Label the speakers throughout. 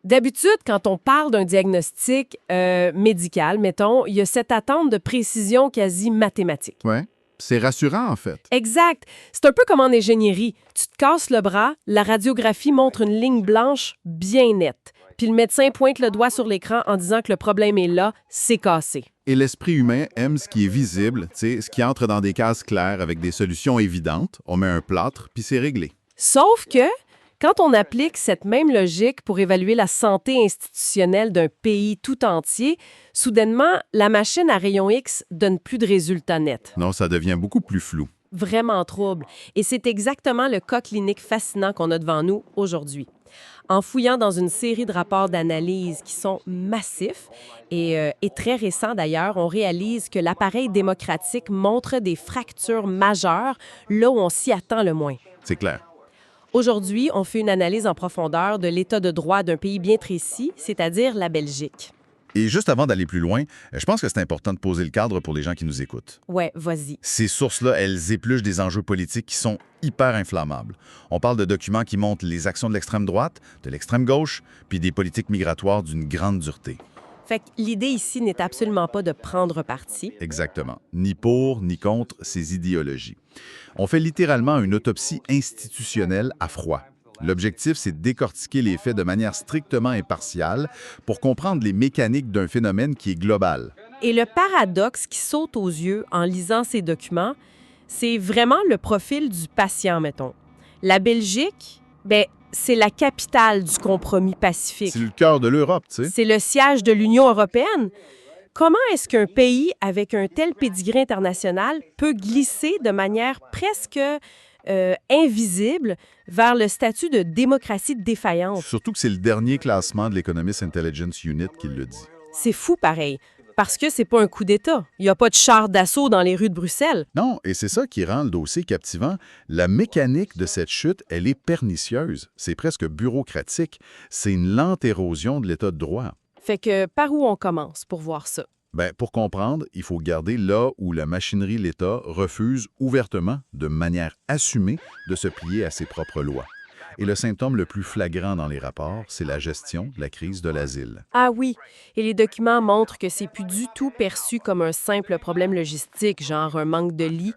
Speaker 1: D'habitude, quand on parle d'un diagnostic médical, mettons, il y a cette attente de précision quasi mathématique.
Speaker 2: Ouais. C'est rassurant, en fait.
Speaker 1: Exact. C'est un peu comme en ingénierie. Tu te casses le bras, la radiographie montre une ligne blanche bien nette. Puis le médecin pointe le doigt sur l'écran en disant que le problème est là, c'est cassé.
Speaker 2: Et l'esprit humain aime ce qui est visible, ce qui entre dans des cases claires avec des solutions évidentes. On met un plâtre, puis c'est réglé.
Speaker 1: Sauf que, quand on applique cette même logique pour évaluer la santé institutionnelle d'un pays tout entier, soudainement, la machine à rayon X donne plus de résultats nets.
Speaker 2: Non, ça devient beaucoup plus flou.
Speaker 1: Vraiment trouble. Et c'est exactement le cas clinique fascinant qu'on a devant nous aujourd'hui. En fouillant dans une série de rapports d'analyse qui sont massifs et très récents d'ailleurs, on réalise que l'appareil démocratique montre des fractures majeures là où on s'y attend le moins.
Speaker 2: C'est clair.
Speaker 1: Aujourd'hui, on fait une analyse en profondeur de l'état de droit d'un pays bien précis, c'est-à-dire la Belgique.
Speaker 2: Et juste avant d'aller plus loin, je pense que c'est important de poser le cadre pour les gens qui nous écoutent.
Speaker 1: Ouais, vas-y.
Speaker 2: Ces sources-là, elles épluchent des enjeux politiques qui sont hyper inflammables. On parle de documents qui montrent les actions de l'extrême droite, de l'extrême gauche, puis des politiques migratoires d'une grande dureté.
Speaker 1: Fait que l'idée ici n'est absolument pas de prendre parti.
Speaker 2: Exactement. Ni pour, ni contre ces idéologies. On fait littéralement une autopsie institutionnelle à froid. L'objectif, c'est de décortiquer les faits de manière strictement impartiale pour comprendre les mécaniques d'un phénomène qui est global.
Speaker 1: Et le paradoxe qui saute aux yeux en lisant ces documents, c'est vraiment le profil du patient, mettons. La Belgique, c'est la capitale du compromis pacifique.
Speaker 2: C'est le cœur de l'Europe, tu sais.
Speaker 1: C'est le siège de l'Union européenne. Comment est-ce qu'un pays avec un tel pédigré international peut glisser de manière presque invisible vers le statut de démocratie défaillante?
Speaker 2: Surtout que c'est le dernier classement de l'Economist Intelligence Unit qui le dit.
Speaker 1: C'est fou pareil, parce que c'est pas un coup d'État. Il n'y a pas de char d'assaut dans les rues de Bruxelles.
Speaker 2: Non, et c'est ça qui rend le dossier captivant. La mécanique de cette chute, elle est pernicieuse. C'est presque bureaucratique. C'est une lente érosion de l'état de droit.
Speaker 1: Fait que par où on commence pour voir ça?
Speaker 2: Pour comprendre, il faut garder là où la machinerie de l'État refuse ouvertement, de manière assumée, de se plier à ses propres lois. Et le symptôme le plus flagrant dans les rapports, c'est la gestion de la crise de l'asile.
Speaker 1: Ah oui, et les documents montrent que c'est plus du tout perçu comme un simple problème logistique, genre un manque de lits.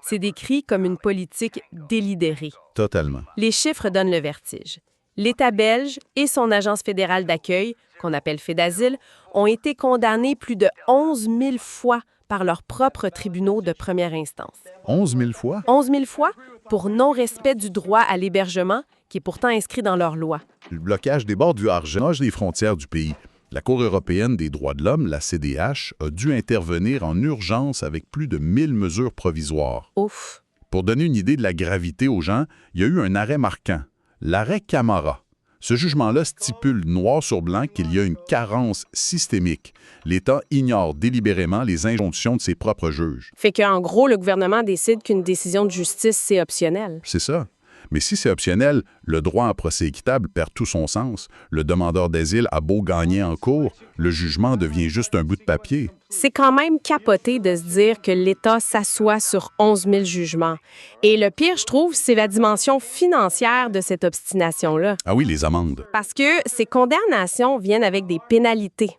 Speaker 1: C'est décrit comme une politique délibérée.
Speaker 2: Totalement.
Speaker 1: Les chiffres donnent le vertige. L'État belge et son agence fédérale d'accueil, qu'on appelle FEDASIL, ont été condamnés plus de 11 000 fois par leurs propres tribunaux de première instance.
Speaker 2: 11 000 fois?
Speaker 1: 11 000 fois pour non-respect du droit à l'hébergement, qui est pourtant inscrit dans leur loi.
Speaker 2: Le blocage déborde du argenage des frontières du pays. La Cour européenne des droits de l'homme, la CDH, a dû intervenir en urgence avec plus de 1000 mesures provisoires.
Speaker 1: Ouf!
Speaker 2: Pour donner une idée de la gravité aux gens, il y a eu un arrêt marquant, l'arrêt Camara. Ce jugement-là stipule noir sur blanc qu'il y a une carence systémique. L'État ignore délibérément les injonctions de ses propres juges.
Speaker 1: Fait qu'en gros, le gouvernement décide qu'une décision de justice, c'est optionnel.
Speaker 2: C'est ça. Mais si c'est optionnel, le droit à un procès équitable perd tout son sens. Le demandeur d'asile a beau gagner en cours, le jugement devient juste un bout de papier.
Speaker 1: C'est quand même capoté de se dire que l'État s'assoit sur 11 000 jugements. Et le pire, je trouve, c'est la dimension financière de cette obstination-là.
Speaker 2: Ah oui, les amendes.
Speaker 1: Parce que ces condamnations viennent avec des pénalités.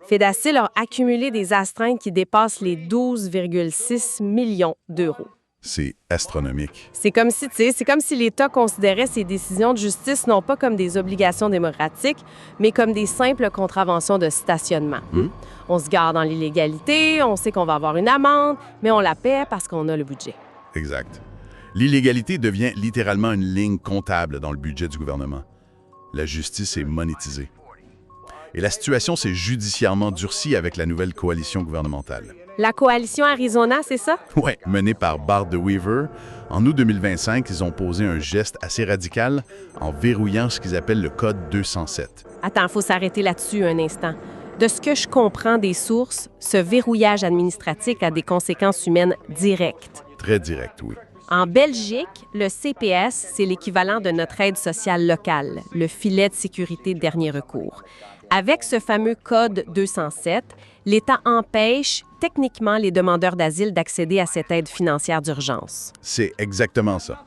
Speaker 1: FEDASIL a accumulé des astreintes qui dépassent les 12,6 millions d'euros.
Speaker 2: C'est astronomique.
Speaker 1: C'est comme si l'État considérait ces décisions de justice non pas comme des obligations démocratiques, mais comme des simples contraventions de stationnement. On se gare dans l'illégalité, on sait qu'on va avoir une amende, mais on la paie parce qu'on a le budget.
Speaker 2: Exact. L'illégalité devient littéralement une ligne comptable dans le budget du gouvernement. La justice est monétisée. Et la situation s'est judiciairement durcie avec la nouvelle coalition gouvernementale.
Speaker 1: La coalition Arizona, c'est ça?
Speaker 2: Oui, menée par Bart de Wever. En août 2025, ils ont posé un geste assez radical en verrouillant ce qu'ils appellent le Code 207.
Speaker 1: Attends, il faut s'arrêter là-dessus un instant. De ce que je comprends des sources, ce verrouillage administratif a des conséquences humaines directes.
Speaker 2: Très direct, oui.
Speaker 1: En Belgique, le CPS, c'est l'équivalent de notre aide sociale locale, le filet de sécurité de dernier recours. Avec ce fameux Code 207, l'État empêche techniquement les demandeurs d'asile d'accéder à cette aide financière d'urgence.
Speaker 2: C'est exactement ça.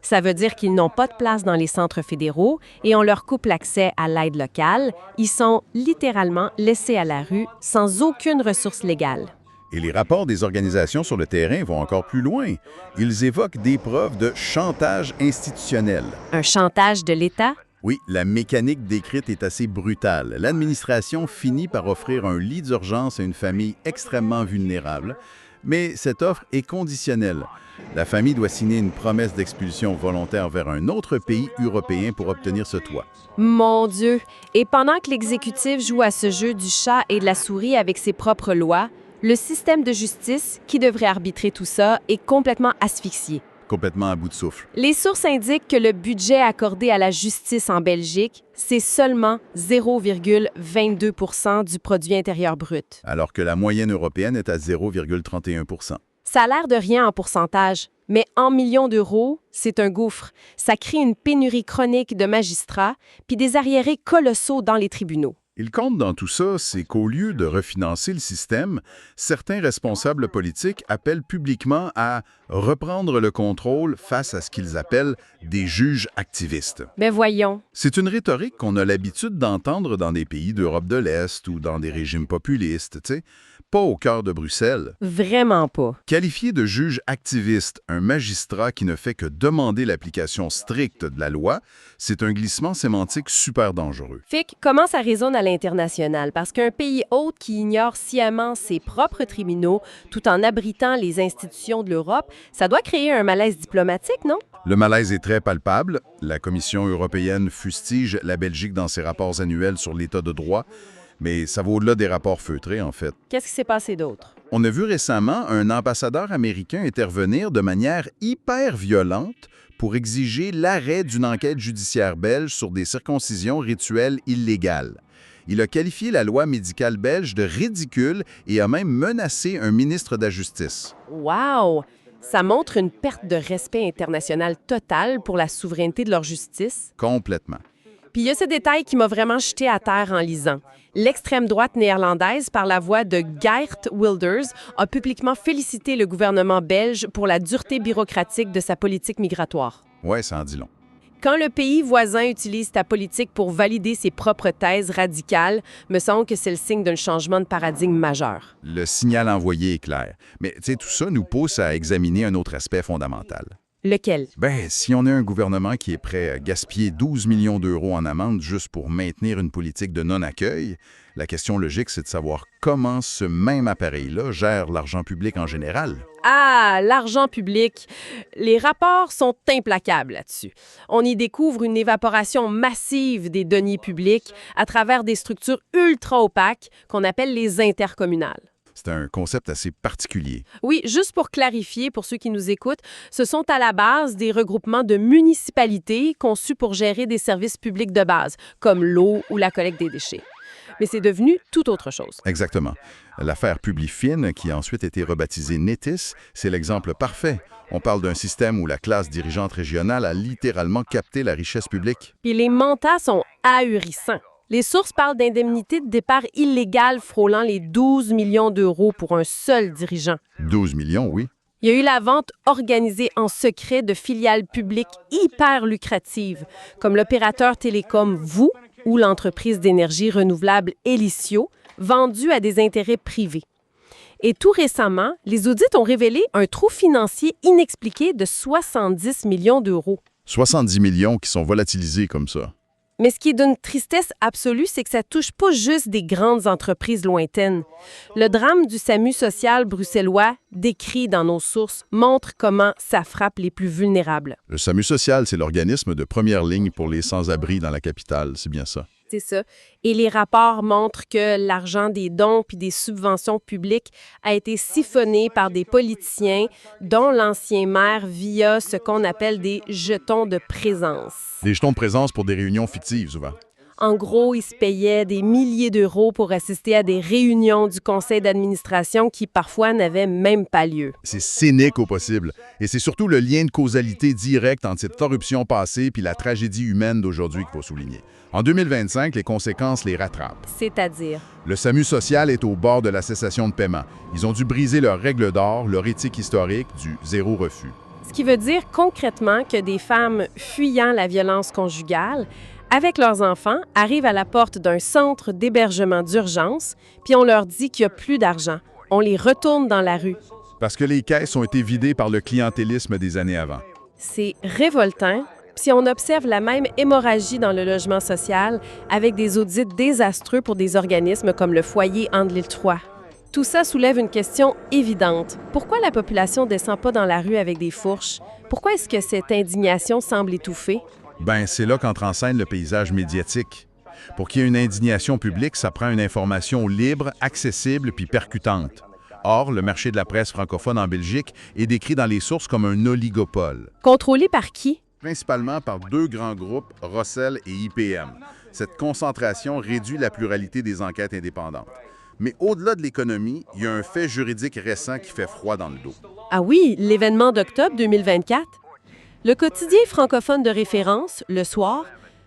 Speaker 1: Ça veut dire qu'ils n'ont pas de place dans les centres fédéraux et on leur coupe l'accès à l'aide locale. Ils sont littéralement laissés à la rue sans aucune ressource légale.
Speaker 2: Et les rapports des organisations sur le terrain vont encore plus loin. Ils évoquent des preuves de chantage institutionnel.
Speaker 1: Un chantage de l'État?
Speaker 2: Oui, la mécanique décrite est assez brutale. L'administration finit par offrir un lit d'urgence à une famille extrêmement vulnérable, mais cette offre est conditionnelle. La famille doit signer une promesse d'expulsion volontaire vers un autre pays européen pour obtenir ce toit.
Speaker 1: Mon Dieu! Et pendant que l'exécutif joue à ce jeu du chat et de la souris avec ses propres lois, le système de justice, qui devrait arbitrer tout ça, est complètement asphyxié.
Speaker 2: Complètement à bout de souffle.
Speaker 1: Les sources indiquent que le budget accordé à la justice en Belgique, c'est seulement 0,22 % du produit intérieur brut.
Speaker 2: Alors que la moyenne européenne est à 0,31 %.
Speaker 1: Ça a l'air de rien en pourcentage, mais en millions d'euros, c'est un gouffre. Ça crée une pénurie chronique de magistrats, puis des arriérés colossaux dans les tribunaux.
Speaker 2: Il compte dans tout ça, c'est qu'au lieu de refinancer le système, certains responsables politiques appellent publiquement à reprendre le contrôle face à ce qu'ils appellent des juges activistes.
Speaker 1: Ben voyons.
Speaker 2: C'est une rhétorique qu'on a l'habitude d'entendre dans des pays d'Europe de l'Est ou dans des régimes populistes, tu sais, pas au cœur de Bruxelles.
Speaker 1: Vraiment pas.
Speaker 2: Qualifier de juge activiste un magistrat qui ne fait que demander l'application stricte de la loi, c'est un glissement sémantique super dangereux.
Speaker 1: Fic, comment ça résonne à l'international? Parce qu'un pays hôte qui ignore sciemment ses propres tribunaux tout en abritant les institutions de l'Europe, ça doit créer un malaise diplomatique, non?
Speaker 2: Le malaise est très palpable. La Commission européenne fustige la Belgique dans ses rapports annuels sur l'état de droit, mais ça va au-delà des rapports feutrés, en fait.
Speaker 1: Qu'est-ce qui s'est passé d'autre?
Speaker 2: On a vu récemment un ambassadeur américain intervenir de manière hyper violente pour exiger l'arrêt d'une enquête judiciaire belge sur des circoncisions rituelles illégales. Il a qualifié la loi médicale belge de ridicule et a même menacé un ministre de la Justice.
Speaker 1: Wow! Ça montre une perte de respect international totale pour la souveraineté de leur justice.
Speaker 2: Complètement.
Speaker 1: Puis il y a ce détail qui m'a vraiment jeté à terre en lisant. L'extrême droite néerlandaise, par la voix de Geert Wilders, a publiquement félicité le gouvernement belge pour la dureté bureaucratique de sa politique migratoire.
Speaker 2: Ouais, ça en dit long.
Speaker 1: Quand le pays voisin utilise ta politique pour valider ses propres thèses radicales, me semble que c'est le signe d'un changement de paradigme majeur.
Speaker 2: Le signal envoyé est clair. Mais tu sais, tout ça nous pousse à examiner un autre aspect fondamental.
Speaker 1: Lequel?
Speaker 2: Si on a un gouvernement qui est prêt à gaspiller 12 millions d'euros en amende juste pour maintenir une politique de non-accueil, la question logique, c'est de savoir comment ce même appareil-là gère l'argent public en général.
Speaker 1: Ah, l'argent public. Les rapports sont implacables là-dessus. On y découvre une évaporation massive des deniers publics à travers des structures ultra opaques qu'on appelle les intercommunales.
Speaker 2: C'est un concept assez particulier.
Speaker 1: Oui, juste pour clarifier, pour ceux qui nous écoutent, ce sont à la base des regroupements de municipalités conçus pour gérer des services publics de base, comme l'eau ou la collecte des déchets. Mais c'est devenu tout autre chose.
Speaker 2: Exactement. L'affaire Publifin, qui a ensuite été rebaptisée Netis, c'est l'exemple parfait. On parle d'un système où la classe dirigeante régionale a littéralement capté la richesse publique.
Speaker 1: Puis les mandats sont ahurissants. Les sources parlent d'indemnités de départ illégales frôlant les 12 millions d'euros pour un seul dirigeant.
Speaker 2: 12 millions, oui.
Speaker 1: Il y a eu la vente organisée en secret de filiales publiques hyper lucratives, comme l'opérateur télécom VOO ou l'entreprise d'énergie renouvelable Elisio, vendue à des intérêts privés. Et tout récemment, les audits ont révélé un trou financier inexpliqué de 70 millions d'euros.
Speaker 2: 70 millions qui sont volatilisés comme ça.
Speaker 1: Mais ce qui est d'une tristesse absolue, c'est que ça touche pas juste des grandes entreprises lointaines. Le drame du SAMU social bruxellois, décrit dans nos sources, montre comment ça frappe les plus vulnérables.
Speaker 2: Le SAMU social, c'est l'organisme de première ligne pour les sans-abri dans la capitale, c'est bien ça.
Speaker 1: C'est ça. Et les rapports montrent que l'argent des dons puis des subventions publiques a été siphonné par des politiciens, dont l'ancien maire, via ce qu'on appelle des jetons de présence.
Speaker 2: Des jetons de présence pour des réunions fictives, souvent.
Speaker 1: En gros, ils se payaient des milliers d'euros pour assister à des réunions du conseil d'administration qui, parfois, n'avaient même pas lieu.
Speaker 2: C'est cynique au possible. Et c'est surtout le lien de causalité direct entre cette corruption passée puis la tragédie humaine d'aujourd'hui qu'il faut souligner. En 2025, les conséquences les rattrapent.
Speaker 1: C'est-à-dire?
Speaker 2: Le SAMU social est au bord de la cessation de paiement. Ils ont dû briser leurs règles d'or, leur éthique historique du zéro refus.
Speaker 1: Ce qui veut dire concrètement que des femmes fuyant la violence conjugale, avec leurs enfants, arrivent à la porte d'un centre d'hébergement d'urgence, puis on leur dit qu'il n'y a plus d'argent. On les retourne dans la rue.
Speaker 2: Parce que les caisses ont été vidées par le clientélisme des années avant.
Speaker 1: C'est révoltant. Si on observe la même hémorragie dans le logement social avec des audits désastreux pour des organismes comme le foyer Andelil-III. Tout ça soulève une question évidente. Pourquoi la population ne descend pas dans la rue avec des fourches? Pourquoi est-ce que cette indignation semble étouffée?
Speaker 2: C'est là qu'entre en scène le paysage médiatique. Pour qu'il y ait une indignation publique, ça prend une information libre, accessible puis percutante. Or, le marché de la presse francophone en Belgique est décrit dans les sources comme un oligopole.
Speaker 1: Contrôlé par qui?
Speaker 2: Principalement par deux grands groupes, Rossel et IPM. Cette concentration réduit la pluralité des enquêtes indépendantes. Mais au-delà de l'économie, il y a un fait juridique récent qui fait froid dans le dos.
Speaker 1: Ah oui, l'événement d'octobre 2024. Le quotidien francophone de référence, Le Soir,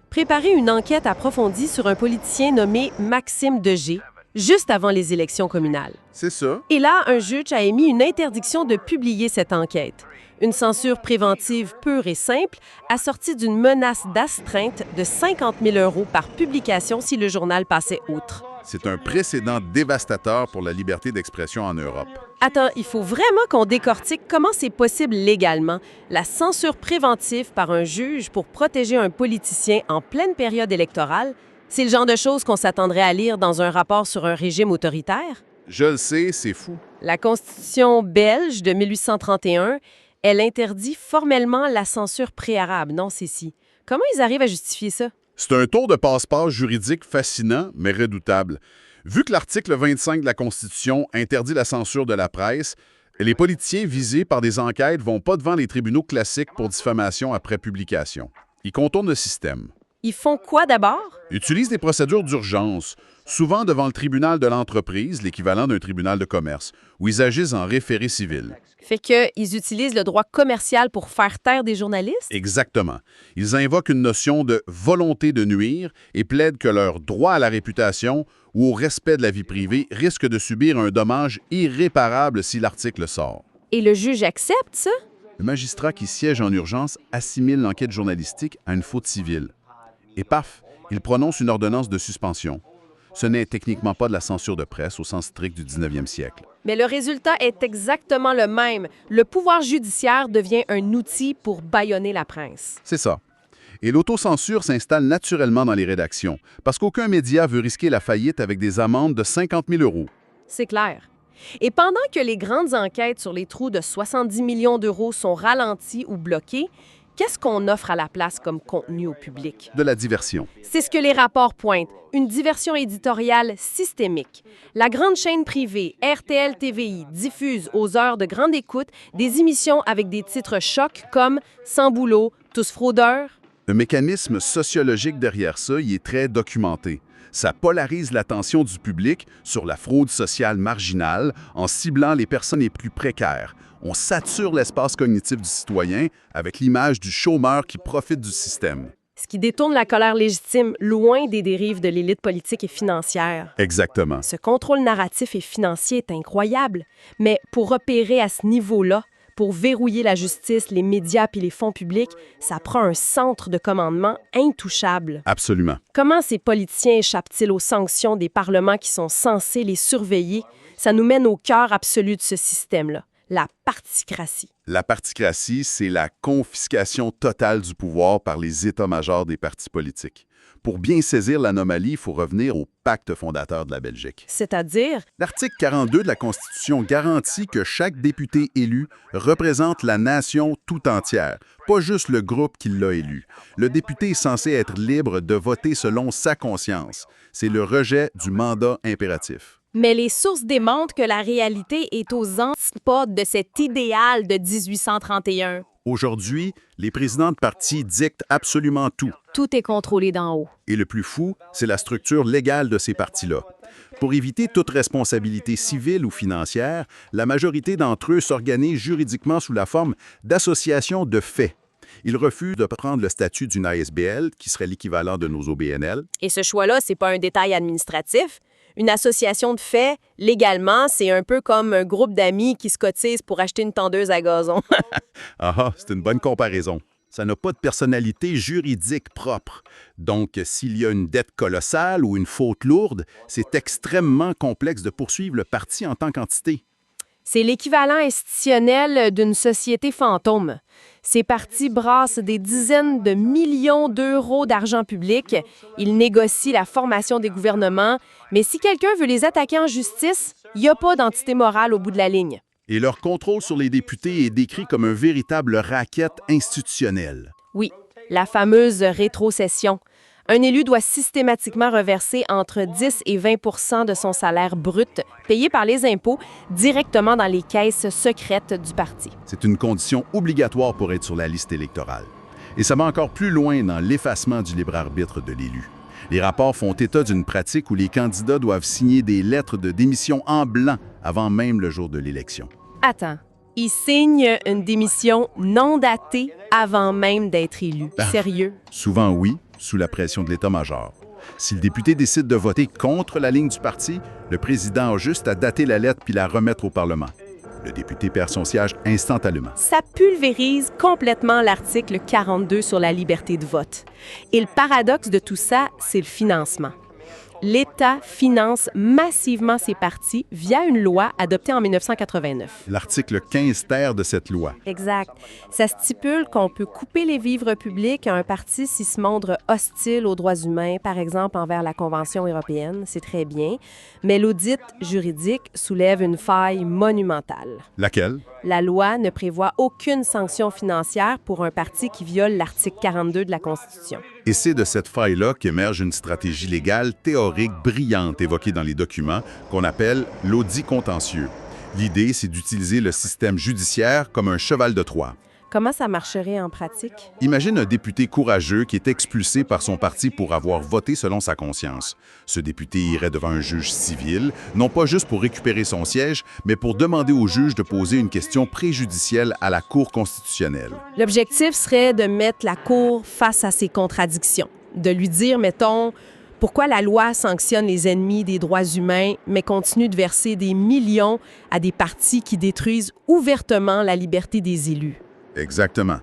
Speaker 1: préparait une enquête approfondie sur un politicien nommé Maxime Degé, juste avant les élections communales.
Speaker 2: C'est ça.
Speaker 1: Et là, un juge a émis une interdiction de publier cette enquête. Une censure préventive pure et simple, assortie d'une menace d'astreinte de 50 000 € par publication si le journal passait outre.
Speaker 2: C'est un précédent dévastateur pour la liberté d'expression en Europe.
Speaker 1: Attends, il faut vraiment qu'on décortique comment c'est possible légalement, la censure préventive par un juge pour protéger un politicien en pleine période électorale. C'est le genre de choses qu'on s'attendrait à lire dans un rapport sur un régime autoritaire.
Speaker 2: Je le sais, c'est fou.
Speaker 1: La Constitution belge de 1831, elle interdit formellement la censure préarabe, non, Cécile? Comment ils arrivent à justifier ça?
Speaker 2: C'est un tour de passe-passe juridique fascinant, mais redoutable. Vu que l'article 25 de la Constitution interdit la censure de la presse, les politiciens visés par des enquêtes vont pas devant les tribunaux classiques pour diffamation après publication. Ils contournent le système.
Speaker 1: Ils font quoi d'abord?
Speaker 2: Utilisent des procédures d'urgence, souvent devant le tribunal de l'entreprise, l'équivalent d'un tribunal de commerce, où ils agissent en référé civil.
Speaker 1: Fait qu'ils utilisent le droit commercial pour faire taire des journalistes?
Speaker 2: Exactement. Ils invoquent une notion de volonté de nuire et plaident que leur droit à la réputation ou au respect de la vie privée risque de subir un dommage irréparable si l'article sort.
Speaker 1: Et le juge accepte ça?
Speaker 2: Le magistrat qui siège en urgence assimile l'enquête journalistique à une faute civile. Et paf, il prononce une ordonnance de suspension. Ce n'est techniquement pas de la censure de presse au sens strict du 19e siècle.
Speaker 1: Mais le résultat est exactement le même. Le pouvoir judiciaire devient un outil pour bâillonner la presse.
Speaker 2: C'est ça. Et l'autocensure s'installe naturellement dans les rédactions, parce qu'aucun média veut risquer la faillite avec des amendes de 50 000 €.
Speaker 1: C'est clair. Et pendant que les grandes enquêtes sur les trous de 70 millions d'euros sont ralenties ou bloquées, qu'est-ce qu'on offre à la place comme contenu au public?
Speaker 2: De la diversion.
Speaker 1: C'est ce que les rapports pointent, une diversion éditoriale systémique. La grande chaîne privée, RTL-TVI, diffuse aux heures de grande écoute des émissions avec des titres chocs comme « Sans boulot »,« Tous fraudeurs ».
Speaker 2: Le mécanisme sociologique derrière ça y est très documenté. Ça polarise l'attention du public sur la fraude sociale marginale en ciblant les personnes les plus précaires. On sature l'espace cognitif du citoyen avec l'image du chômeur qui profite du système.
Speaker 1: Ce qui détourne la colère légitime loin des dérives de l'élite politique et financière.
Speaker 2: Exactement.
Speaker 1: Ce contrôle narratif et financier est incroyable. Mais pour opérer à ce niveau-là, pour verrouiller la justice, les médias puis les fonds publics, ça prend un centre de commandement intouchable.
Speaker 2: Absolument.
Speaker 1: Comment ces politiciens échappent-ils aux sanctions des parlements qui sont censés les surveiller? Ça nous mène au cœur absolu de ce système-là. La particratie.
Speaker 2: La particratie, c'est la confiscation totale du pouvoir par les états-majors des partis politiques. Pour bien saisir l'anomalie, il faut revenir au pacte fondateur de la Belgique.
Speaker 1: C'est-à-dire?
Speaker 2: L'article 42 de la Constitution garantit que chaque député élu représente la nation tout entière, pas juste le groupe qui l'a élu. Le député est censé être libre de voter selon sa conscience. C'est le rejet du mandat impératif.
Speaker 3: Mais les sources démontrent que la réalité est aux antipodes de cet idéal de 1831.
Speaker 2: Aujourd'hui, les présidents de partis dictent absolument tout.
Speaker 3: Tout est contrôlé d'en haut.
Speaker 2: Et le plus fou, c'est la structure légale de ces partis-là. Pour éviter toute responsabilité civile ou financière, la majorité d'entre eux s'organisent juridiquement sous la forme d'associations de faits. Ils refusent de prendre le statut d'une ASBL, qui serait l'équivalent de nos OBNL.
Speaker 3: Et ce choix-là, c'est pas un détail administratif. Une association de fait, légalement, c'est un peu comme un groupe d'amis qui se cotisent pour acheter une tondeuse à gazon.
Speaker 2: Ah, c'est une bonne comparaison. Ça n'a pas de personnalité juridique propre. Donc, s'il y a une dette colossale ou une faute lourde, c'est extrêmement complexe de poursuivre le parti en tant qu'entité.
Speaker 3: C'est l'équivalent institutionnel d'une société fantôme. Ces partis brassent des dizaines de millions d'euros d'argent public. Ils négocient la formation des gouvernements. Mais si quelqu'un veut les attaquer en justice, il n'y a pas d'entité morale au bout de la ligne.
Speaker 2: Et leur contrôle sur les députés est décrit comme un véritable racket institutionnel.
Speaker 3: Oui, la fameuse rétrocession. Un élu doit systématiquement reverser entre 10 et 20 de son salaire brut, payé par les impôts, directement dans les caisses secrètes du parti.
Speaker 2: C'est une condition obligatoire pour être sur la liste électorale. Et ça va encore plus loin dans l'effacement du libre arbitre de l'élu. Les rapports font état d'une pratique où les candidats doivent signer des lettres de démission en blanc avant même le jour de l'élection.
Speaker 3: Attends, il signe une démission non datée avant même d'être élu. Sérieux?
Speaker 2: Souvent oui, sous la pression de l'état-major. Si le député décide de voter contre la ligne du parti, le président a juste à dater la lettre puis la remettre au Parlement. Le député perd son siège instantanément.
Speaker 3: Ça pulvérise complètement l'article 42 sur la liberté de vote. Et le paradoxe de tout ça, c'est le financement. L'État finance massivement ses partis via une loi adoptée en 1989.
Speaker 2: L'article 15 ter de cette loi.
Speaker 3: Exact. Ça stipule qu'on peut couper les vivres publics à un parti s'il se montre hostile aux droits humains, par exemple envers la Convention européenne. C'est très bien. Mais l'audit juridique soulève une faille monumentale.
Speaker 2: Laquelle?
Speaker 3: La loi ne prévoit aucune sanction financière pour un parti qui viole l'article 42 de la Constitution.
Speaker 2: Et c'est de cette faille-là qu'émerge une stratégie légale théorique brillante évoquée dans les documents qu'on appelle l'audit contentieux. L'idée, c'est d'utiliser le système judiciaire comme un cheval de Troie.
Speaker 3: Comment ça marcherait en pratique?
Speaker 2: Imagine un député courageux qui est expulsé par son parti pour avoir voté selon sa conscience. Ce député irait devant un juge civil, non pas juste pour récupérer son siège, mais pour demander au juge de poser une question préjudicielle à la Cour constitutionnelle.
Speaker 3: L'objectif serait de mettre la Cour face à ses contradictions, de lui dire, mettons, pourquoi la loi sanctionne les ennemis des droits humains, mais continue de verser des millions à des partis qui détruisent ouvertement la liberté des élus.
Speaker 2: Exactement.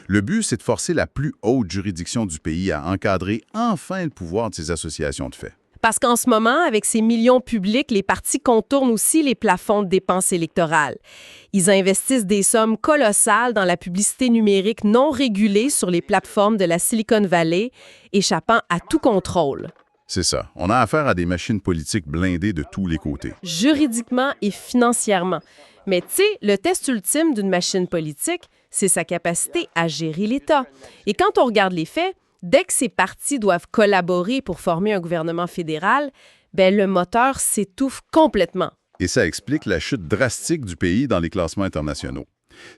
Speaker 2: Le but, c'est de forcer la plus haute juridiction du pays à encadrer enfin le pouvoir de ces associations de fait.
Speaker 3: Parce qu'en ce moment, avec ces millions publics, les partis contournent aussi les plafonds de dépenses électorales. Ils investissent des sommes colossales dans la publicité numérique non régulée sur les plateformes de la Silicon Valley, échappant à tout contrôle.
Speaker 2: C'est ça. On a affaire à des machines politiques blindées de tous les côtés.
Speaker 3: Juridiquement et financièrement. Mais tu sais, le test ultime d'une machine politique, c'est sa capacité à gérer l'État. Et quand on regarde les faits, dès que ces partis doivent collaborer pour former un gouvernement fédéral, le moteur s'étouffe complètement.
Speaker 2: Et ça explique la chute drastique du pays dans les classements internationaux.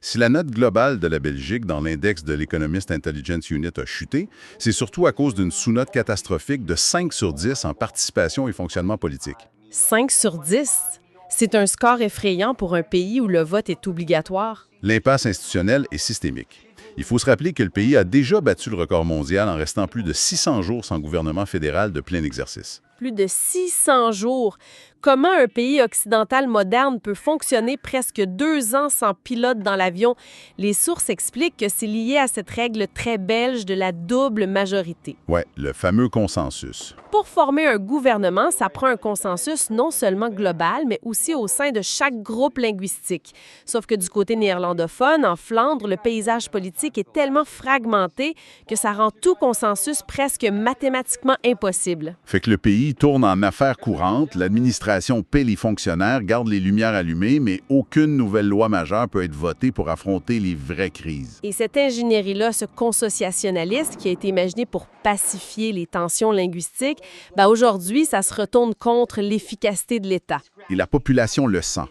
Speaker 2: Si la note globale de la Belgique dans l'index de l'Economist Intelligence Unit a chuté, c'est surtout à cause d'une sous-note catastrophique de 5 sur 10 en participation et fonctionnement politique.
Speaker 3: 5 sur 10? C'est un score effrayant pour un pays où le vote est obligatoire.
Speaker 2: L'impasse institutionnelle est systémique. Il faut se rappeler que le pays a déjà battu le record mondial en restant plus de 600 jours sans gouvernement fédéral de plein exercice.
Speaker 3: Plus de 600 jours. Comment un pays occidental moderne peut fonctionner presque 2 ans sans pilote dans l'avion? Les sources expliquent que c'est lié à cette règle très belge de la double majorité.
Speaker 2: Ouais, le fameux consensus.
Speaker 3: Pour former un gouvernement, ça prend un consensus non seulement global, mais aussi au sein de chaque groupe linguistique. Sauf que du côté néerlandophone, en Flandre, le paysage politique est tellement fragmenté que ça rend tout consensus presque mathématiquement impossible.
Speaker 2: Fait que le pays tourne en affaires courantes, l'administration paie les fonctionnaires, garde les lumières allumées, mais aucune nouvelle loi majeure peut être votée pour affronter les vraies crises.
Speaker 3: Et cette ingénierie-là, ce consociationnaliste qui a été imaginé pour pacifier les tensions linguistiques, aujourd'hui, ça se retourne contre l'efficacité de l'État.
Speaker 2: Et la population le sent.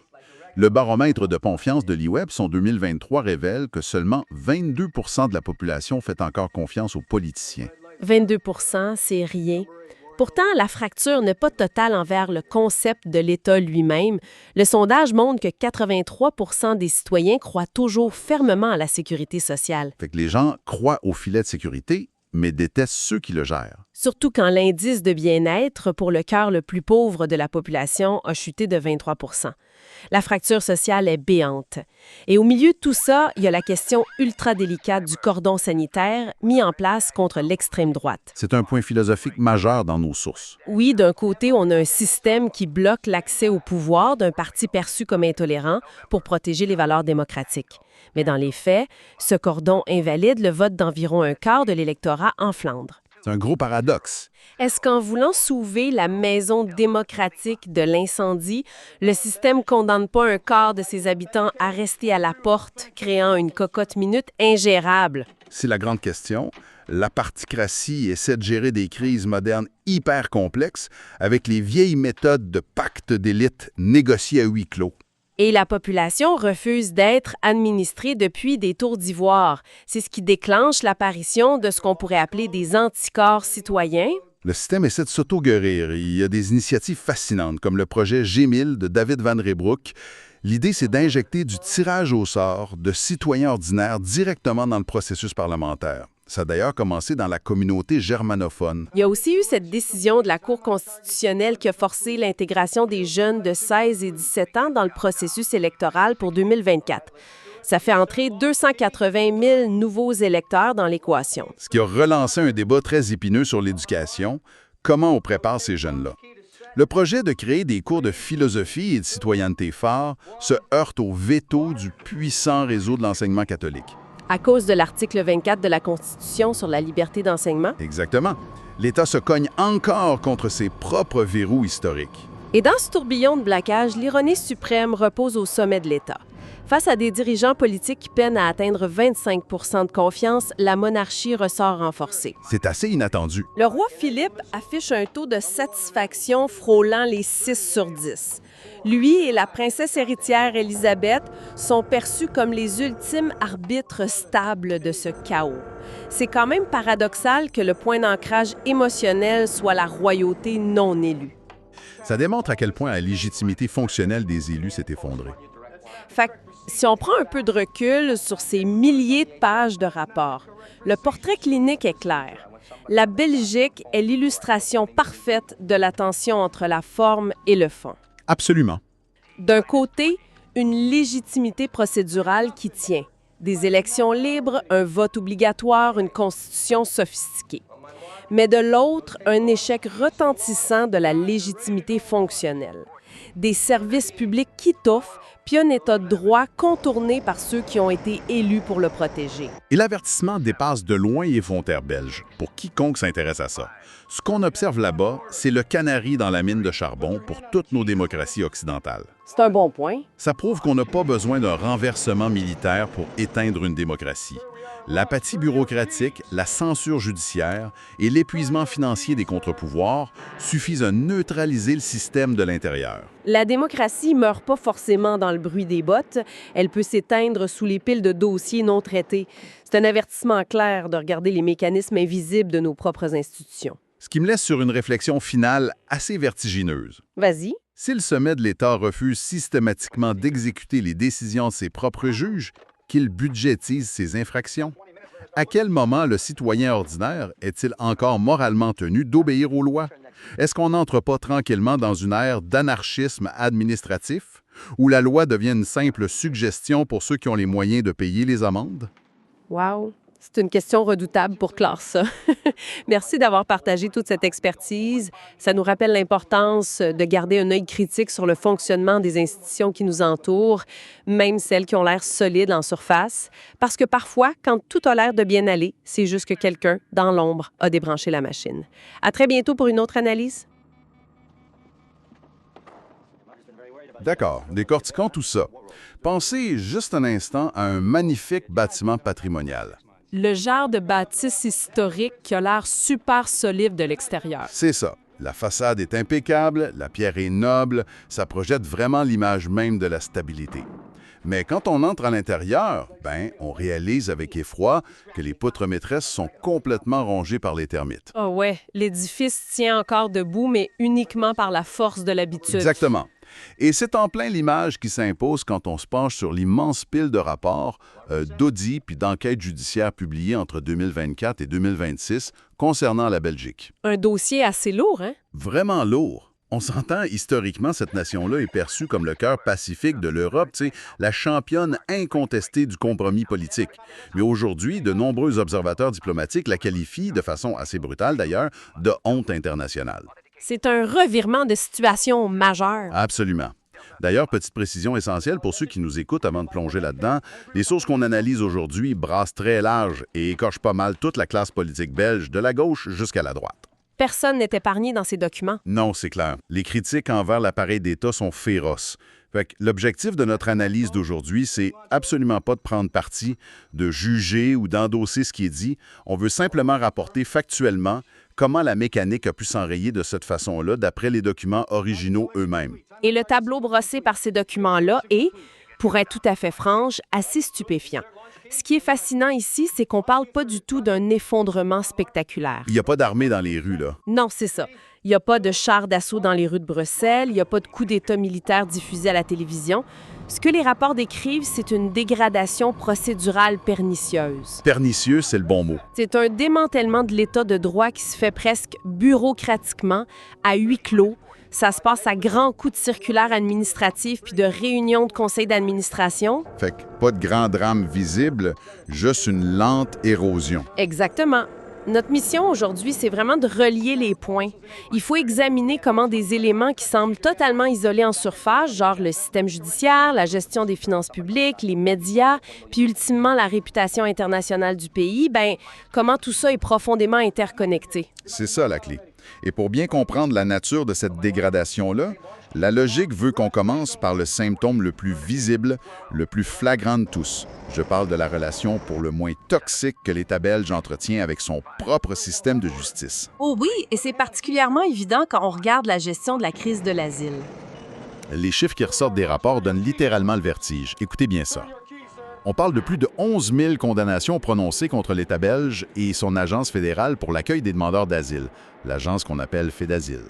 Speaker 2: Le baromètre de confiance de l'IWeb, son 2023, révèle que seulement 22 % de la population fait encore confiance aux politiciens.
Speaker 3: 22 %, c'est rien. Pourtant, la fracture n'est pas totale envers le concept de l'État lui-même. Le sondage montre que 83 % des citoyens croient toujours fermement à la sécurité sociale.
Speaker 2: Fait que les gens croient au filet de sécurité, mais détestent ceux qui le gèrent.
Speaker 1: surtout quand l'indice de bien-être pour le quart le plus pauvre de la population a chuté de 23 %. La fracture sociale est béante. Et au milieu de tout ça, il y a la question ultra délicate du cordon sanitaire mis en place contre l'extrême droite.
Speaker 2: C'est un point philosophique majeur dans nos sources.
Speaker 1: Oui, d'un côté, on a un système qui bloque l'accès au pouvoir d'un parti perçu comme intolérant pour protéger les valeurs démocratiques. Mais dans les faits, ce cordon invalide le vote d'environ un quart de l'électorat en Flandre.
Speaker 2: C'est un gros paradoxe.
Speaker 1: Est-ce qu'en voulant sauver la maison démocratique de l'incendie, le système condamne pas un quart de ses habitants à rester à la porte, créant une cocotte minute ingérable?
Speaker 2: C'est la grande question. La particratie essaie de gérer des crises modernes hyper complexes avec les vieilles méthodes de pacte d'élite négociés à huis clos.
Speaker 1: Et la population refuse d'être administrée depuis des tours d'ivoire. C'est ce qui déclenche l'apparition de ce qu'on pourrait appeler des anticorps citoyens.
Speaker 2: Le système essaie de s'auto-guérir. Il y a des initiatives fascinantes, comme le projet G1000 de David Van Reybrouck. L'idée, c'est d'injecter du tirage au sort de citoyens ordinaires directement dans le processus parlementaire. Ça a d'ailleurs commencé dans la communauté germanophone.
Speaker 1: Il y a aussi eu cette décision de la Cour constitutionnelle qui a forcé l'intégration des jeunes de 16 et 17 ans dans le processus électoral pour 2024. Ça fait entrer 280 000 nouveaux électeurs dans l'équation.
Speaker 2: Ce qui a relancé un débat très épineux sur l'éducation. Comment on prépare ces jeunes-là? Le projet de créer des cours de philosophie et de citoyenneté forts se heurte au veto du puissant réseau de l'enseignement catholique.
Speaker 1: À cause de l'article 24 de la Constitution sur la liberté d'enseignement.
Speaker 2: Exactement. L'État se cogne encore contre ses propres verrous historiques.
Speaker 1: Et dans ce tourbillon de blocage, l'ironie suprême repose au sommet de l'État. Face à des dirigeants politiques qui peinent à atteindre 25 % de confiance, la monarchie ressort renforcée.
Speaker 2: C'est assez inattendu.
Speaker 1: Le roi Philippe affiche un taux de satisfaction frôlant les 6 sur 10. Lui et la princesse héritière Élisabeth sont perçus comme les ultimes arbitres stables de ce chaos. C'est quand même paradoxal que le point d'ancrage émotionnel soit la royauté non élue.
Speaker 2: Ça démontre à quel point la légitimité fonctionnelle des élus s'est effondrée.
Speaker 1: Fait que, si on prend un peu de recul sur ces milliers de pages de rapports, le portrait clinique est clair. La Belgique est l'illustration parfaite de la tension entre la forme et le fond.
Speaker 2: Absolument.
Speaker 1: D'un côté, une légitimité procédurale qui tient. Des élections libres, un vote obligatoire, une constitution sophistiquée. Mais de l'autre, un échec retentissant de la légitimité fonctionnelle. Des services publics qui touffent, puis un État de droit contourné par ceux qui ont été élus pour le protéger.
Speaker 2: Et l'avertissement dépasse de loin les frontières belges, pour quiconque s'intéresse à ça. Ce qu'on observe là-bas, c'est le canari dans la mine de charbon pour toutes nos démocraties occidentales.
Speaker 1: C'est un bon point.
Speaker 2: Ça prouve qu'on n'a pas besoin d'un renversement militaire pour éteindre une démocratie. L'apathie bureaucratique, la censure judiciaire et l'épuisement financier des contre-pouvoirs suffisent à neutraliser le système de l'intérieur.
Speaker 1: La démocratie ne meurt pas forcément dans le bruit des bottes. Elle peut s'éteindre sous les piles de dossiers non traités. C'est un avertissement clair de regarder les mécanismes invisibles de nos propres institutions.
Speaker 2: Ce qui me laisse sur une réflexion finale assez vertigineuse.
Speaker 1: Vas-y.
Speaker 2: Si le sommet de l'État refuse systématiquement d'exécuter les décisions de ses propres juges, qu'il budgétise ses infractions? À quel moment le citoyen ordinaire est-il encore moralement tenu d'obéir aux lois? Est-ce qu'on n'entre pas tranquillement dans une ère d'anarchisme administratif, où la loi devient une simple suggestion pour ceux qui ont les moyens de payer les amendes?
Speaker 1: Wow! C'est une question redoutable pour clore ça. Merci d'avoir partagé toute cette expertise. Ça nous rappelle l'importance de garder un œil critique sur le fonctionnement des institutions qui nous entourent, même celles qui ont l'air solides en surface, parce que parfois, quand tout a l'air de bien aller, c'est juste que quelqu'un, dans l'ombre, a débranché la machine. À très bientôt pour une autre analyse.
Speaker 2: D'accord, décortiquons tout ça. Pensez juste un instant à un magnifique bâtiment patrimonial.
Speaker 3: Le genre de bâtisse historique qui a l'air super solide de l'extérieur.
Speaker 2: C'est ça. La façade est impeccable, la pierre est noble, ça projette vraiment l'image même de la stabilité. Mais quand on entre à l'intérieur, on réalise avec effroi que les poutres maîtresses sont complètement rongées par les termites.
Speaker 3: Ah ouais, l'édifice tient encore debout, mais uniquement par la force de l'habitude.
Speaker 2: Exactement. Et c'est en plein l'image qui s'impose quand on se penche sur l'immense pile de rapports d'audits puis d'enquêtes judiciaires publiées entre 2024 et 2026 concernant la Belgique.
Speaker 3: Un dossier assez lourd, hein?
Speaker 2: Vraiment lourd. On s'entend, historiquement, cette nation-là est perçue comme le cœur pacifique de l'Europe, la championne incontestée du compromis politique. Mais aujourd'hui, de nombreux observateurs diplomatiques la qualifient, de façon assez brutale d'ailleurs, de honte internationale.
Speaker 3: C'est un revirement de situation majeur.
Speaker 2: Absolument. D'ailleurs, petite précision essentielle pour ceux qui nous écoutent avant de plonger là-dedans, les sources qu'on analyse aujourd'hui brassent très large et écorchent pas mal toute la classe politique belge, de la gauche jusqu'à la droite.
Speaker 3: Personne n'est épargné dans ces documents.
Speaker 2: Non, c'est clair. Les critiques envers l'appareil d'État sont féroces. Fait que l'objectif de notre analyse d'aujourd'hui, c'est absolument pas de prendre parti, de juger ou d'endosser ce qui est dit. On veut simplement rapporter factuellement comment la mécanique a pu s'enrayer de cette façon-là d'après les documents originaux eux-mêmes.
Speaker 3: Et le tableau brossé par ces documents-là est, pour être tout à fait franche, assez stupéfiant. Ce qui est fascinant ici, c'est qu'on parle pas du tout d'un effondrement spectaculaire.
Speaker 2: Il n'y a pas d'armée dans les rues, là.
Speaker 3: Non, c'est ça. Il n'y a pas de chars d'assaut dans les rues de Bruxelles, il n'y a pas de coup d'État militaire diffusé à la télévision. Ce que les rapports décrivent, c'est une dégradation procédurale pernicieuse.
Speaker 2: Pernicieux, c'est le bon mot.
Speaker 3: C'est un démantèlement de l'État de droit qui se fait presque bureaucratiquement, à huis clos. Ça se passe à grands coups de circulaires administratifs puis de réunions de conseils d'administration.
Speaker 2: Fait que pas de grand drame visible, juste une lente érosion.
Speaker 3: Exactement. Notre mission aujourd'hui, c'est vraiment de relier les points. Il faut examiner comment des éléments qui semblent totalement isolés en surface, genre le système judiciaire, la gestion des finances publiques, les médias, puis ultimement la réputation internationale du pays, comment tout ça est profondément interconnecté.
Speaker 2: C'est ça la clé. Et pour bien comprendre la nature de cette dégradation-là, la logique veut qu'on commence par le symptôme le plus visible, le plus flagrant de tous. Je parle de la relation pour le moins toxique que l'État belge entretient avec son propre système de justice.
Speaker 3: Oh oui, et c'est particulièrement évident quand on regarde la gestion de la crise de l'asile.
Speaker 2: Les chiffres qui ressortent des rapports donnent littéralement le vertige. Écoutez bien ça. On parle de plus de 11 000 condamnations prononcées contre l'État belge et son agence fédérale pour l'accueil des demandeurs d'asile, l'agence qu'on appelle FEDASIL.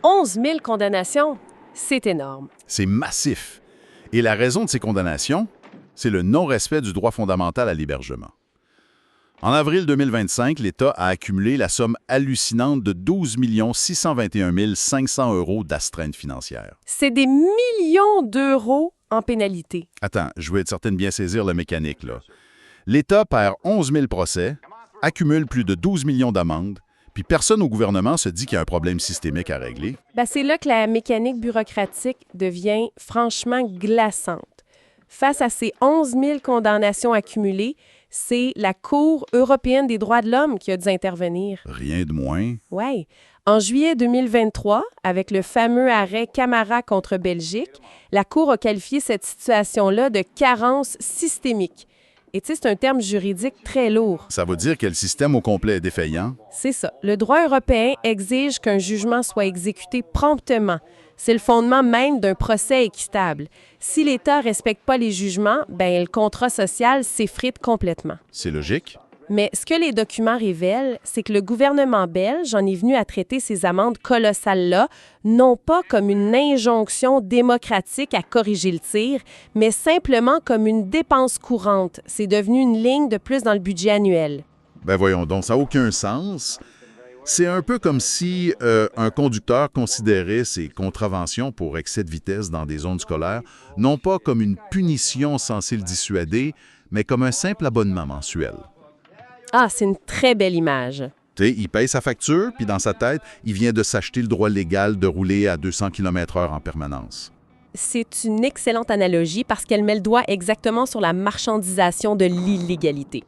Speaker 3: 11 000 condamnations, c'est énorme.
Speaker 2: C'est massif. Et la raison de ces condamnations, c'est le non-respect du droit fondamental à l'hébergement. En avril 2025, l'État a accumulé la somme hallucinante de 12 621 500 € d'astreintes financières.
Speaker 3: C'est des millions d'euros en pénalité.
Speaker 2: Attends, je veux être certain de bien saisir la mécanique, là. L'État perd 11 000 procès, accumule plus de 12 millions d'amendes, puis personne au gouvernement se dit qu'il y a un problème systémique à régler.
Speaker 3: C'est là que la mécanique bureaucratique devient franchement glaçante. Face à ces 11 000 condamnations accumulées, c'est la Cour européenne des droits de l'homme qui a dû intervenir.
Speaker 2: Rien de moins.
Speaker 3: Oui. En juillet 2023, avec le fameux arrêt Camara contre Belgique, la Cour a qualifié cette situation-là de carence systémique. Et c'est un terme juridique très lourd.
Speaker 2: Ça veut dire que le système au complet est défaillant?
Speaker 3: C'est ça. Le droit européen exige qu'un jugement soit exécuté promptement. C'est le fondement même d'un procès équitable. Si l'État ne respecte pas les jugements, le contrat social s'effrite complètement.
Speaker 2: C'est logique.
Speaker 3: Mais ce que les documents révèlent, c'est que le gouvernement belge en est venu à traiter ces amendes colossales-là, non pas comme une injonction démocratique à corriger le tir, mais simplement comme une dépense courante. C'est devenu une ligne de plus dans le budget annuel.
Speaker 2: Voyons donc, ça n'a aucun sens. C'est un peu comme si un conducteur considérait ses contraventions pour excès de vitesse dans des zones scolaires, non pas comme une punition censée le dissuader, mais comme un simple abonnement mensuel.
Speaker 3: Ah, c'est une très belle image.
Speaker 2: Il paye sa facture, puis dans sa tête, il vient de s'acheter le droit légal de rouler à 200 km/h en permanence.
Speaker 3: C'est une excellente analogie parce qu'elle met le doigt exactement sur la marchandisation de l'illégalité.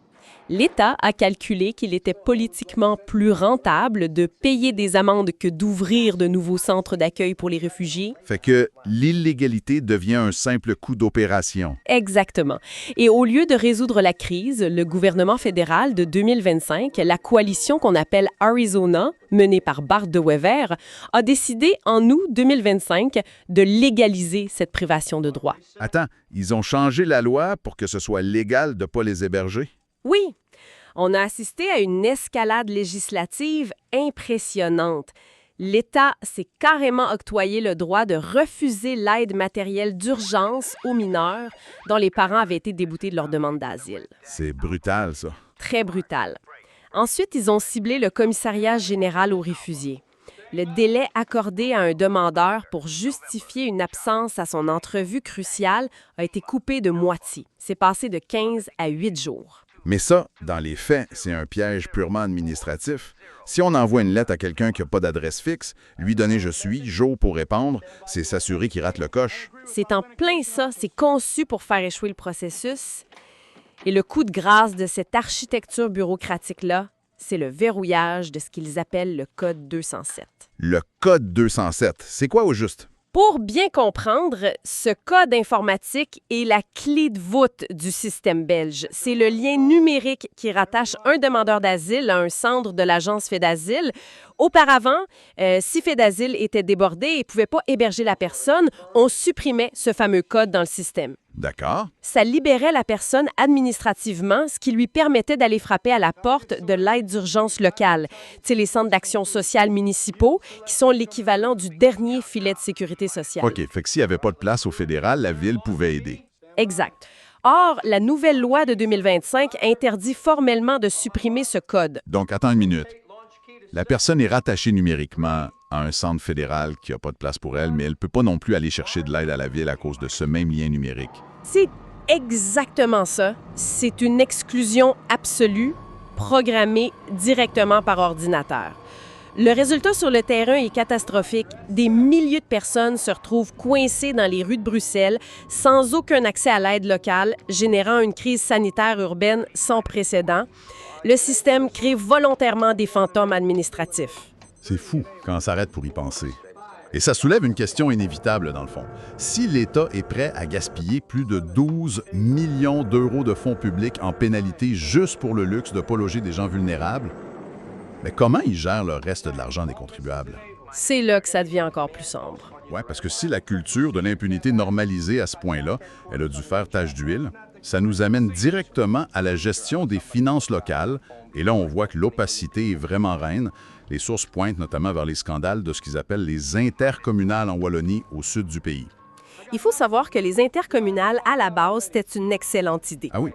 Speaker 3: L'État a calculé qu'il était politiquement plus rentable de payer des amendes que d'ouvrir de nouveaux centres d'accueil pour les réfugiés.
Speaker 2: Fait que l'illégalité devient un simple coût d'opération.
Speaker 3: Exactement. Et au lieu de résoudre la crise, le gouvernement fédéral de 2025, la coalition qu'on appelle Arizona, menée par Bart de Wever, a décidé en août 2025 de légaliser cette privation de droit.
Speaker 2: Attends, ils ont changé la loi pour que ce soit légal de ne pas les héberger?
Speaker 3: Oui, on a assisté à une escalade législative impressionnante.
Speaker 1: L'État s'est carrément octroyé le droit de refuser l'aide matérielle d'urgence aux mineurs dont les parents avaient été déboutés de leur demande d'asile.
Speaker 2: C'est brutal, ça.
Speaker 1: Très brutal. Ensuite, ils ont ciblé le commissariat général aux réfugiés. Le délai accordé à un demandeur pour justifier une absence à son entrevue cruciale a été coupé de moitié. C'est passé de 15 à 8 jours.
Speaker 2: Mais ça, dans les faits, c'est un piège purement administratif. Si on envoie une lettre à quelqu'un qui n'a pas d'adresse fixe, lui donner « je suis », Joe pour répondre, c'est s'assurer qu'il rate le coche.
Speaker 1: C'est en plein ça, c'est conçu pour faire échouer le processus. Et le coup de grâce de cette architecture bureaucratique-là, c'est le verrouillage de ce qu'ils appellent le Code 207.
Speaker 2: Le Code 207, c'est quoi au juste?
Speaker 1: Pour bien comprendre, ce code informatique est la clé de voûte du système belge. C'est le lien numérique qui rattache un demandeur d'asile à un centre de l'agence FEDASIL. Auparavant, si FEDASIL était débordé et ne pouvait pas héberger la personne, on supprimait ce fameux code dans le système.
Speaker 2: D'accord.
Speaker 1: Ça libérait la personne administrativement, ce qui lui permettait d'aller frapper à la porte de l'aide d'urgence locale. Tu sais, les centres d'action sociale municipaux, qui sont l'équivalent du dernier filet de sécurité sociale.
Speaker 2: OK, fait que s'il n'y avait pas de place au fédéral, la ville pouvait aider.
Speaker 1: Exact. Or, la nouvelle loi de 2025 interdit formellement de supprimer ce code.
Speaker 2: Donc, attends une minute. La personne est rattachée numériquement à un centre fédéral qui n'a pas de place pour elle, mais elle ne peut pas non plus aller chercher de l'aide à la ville à cause de ce même lien numérique.
Speaker 1: C'est exactement ça. C'est une exclusion absolue, programmée directement par ordinateur. Le résultat sur le terrain est catastrophique. Des milliers de personnes se retrouvent coincées dans les rues de Bruxelles sans aucun accès à l'aide locale, générant une crise sanitaire urbaine sans précédent. Le système crée volontairement des fantômes administratifs.
Speaker 2: C'est fou quand on s'arrête pour y penser. Et ça soulève une question inévitable, dans le fond. Si l'État est prêt à gaspiller plus de 12 millions d'euros de fonds publics en pénalité juste pour le luxe de ne pas loger des gens vulnérables, mais comment ils gèrent le reste de l'argent des contribuables?
Speaker 1: C'est là que ça devient encore plus sombre.
Speaker 2: Oui, parce que si la culture de l'impunité normalisée à ce point-là, elle a dû faire tache d'huile, ça nous amène directement à la gestion des finances locales. Et là, on voit que l'opacité est vraiment reine. Les sources pointent notamment vers les scandales de ce qu'ils appellent les intercommunales en Wallonie, au sud du pays.
Speaker 1: Il faut savoir que les intercommunales, à la base, c'était une excellente idée.
Speaker 2: Ah oui?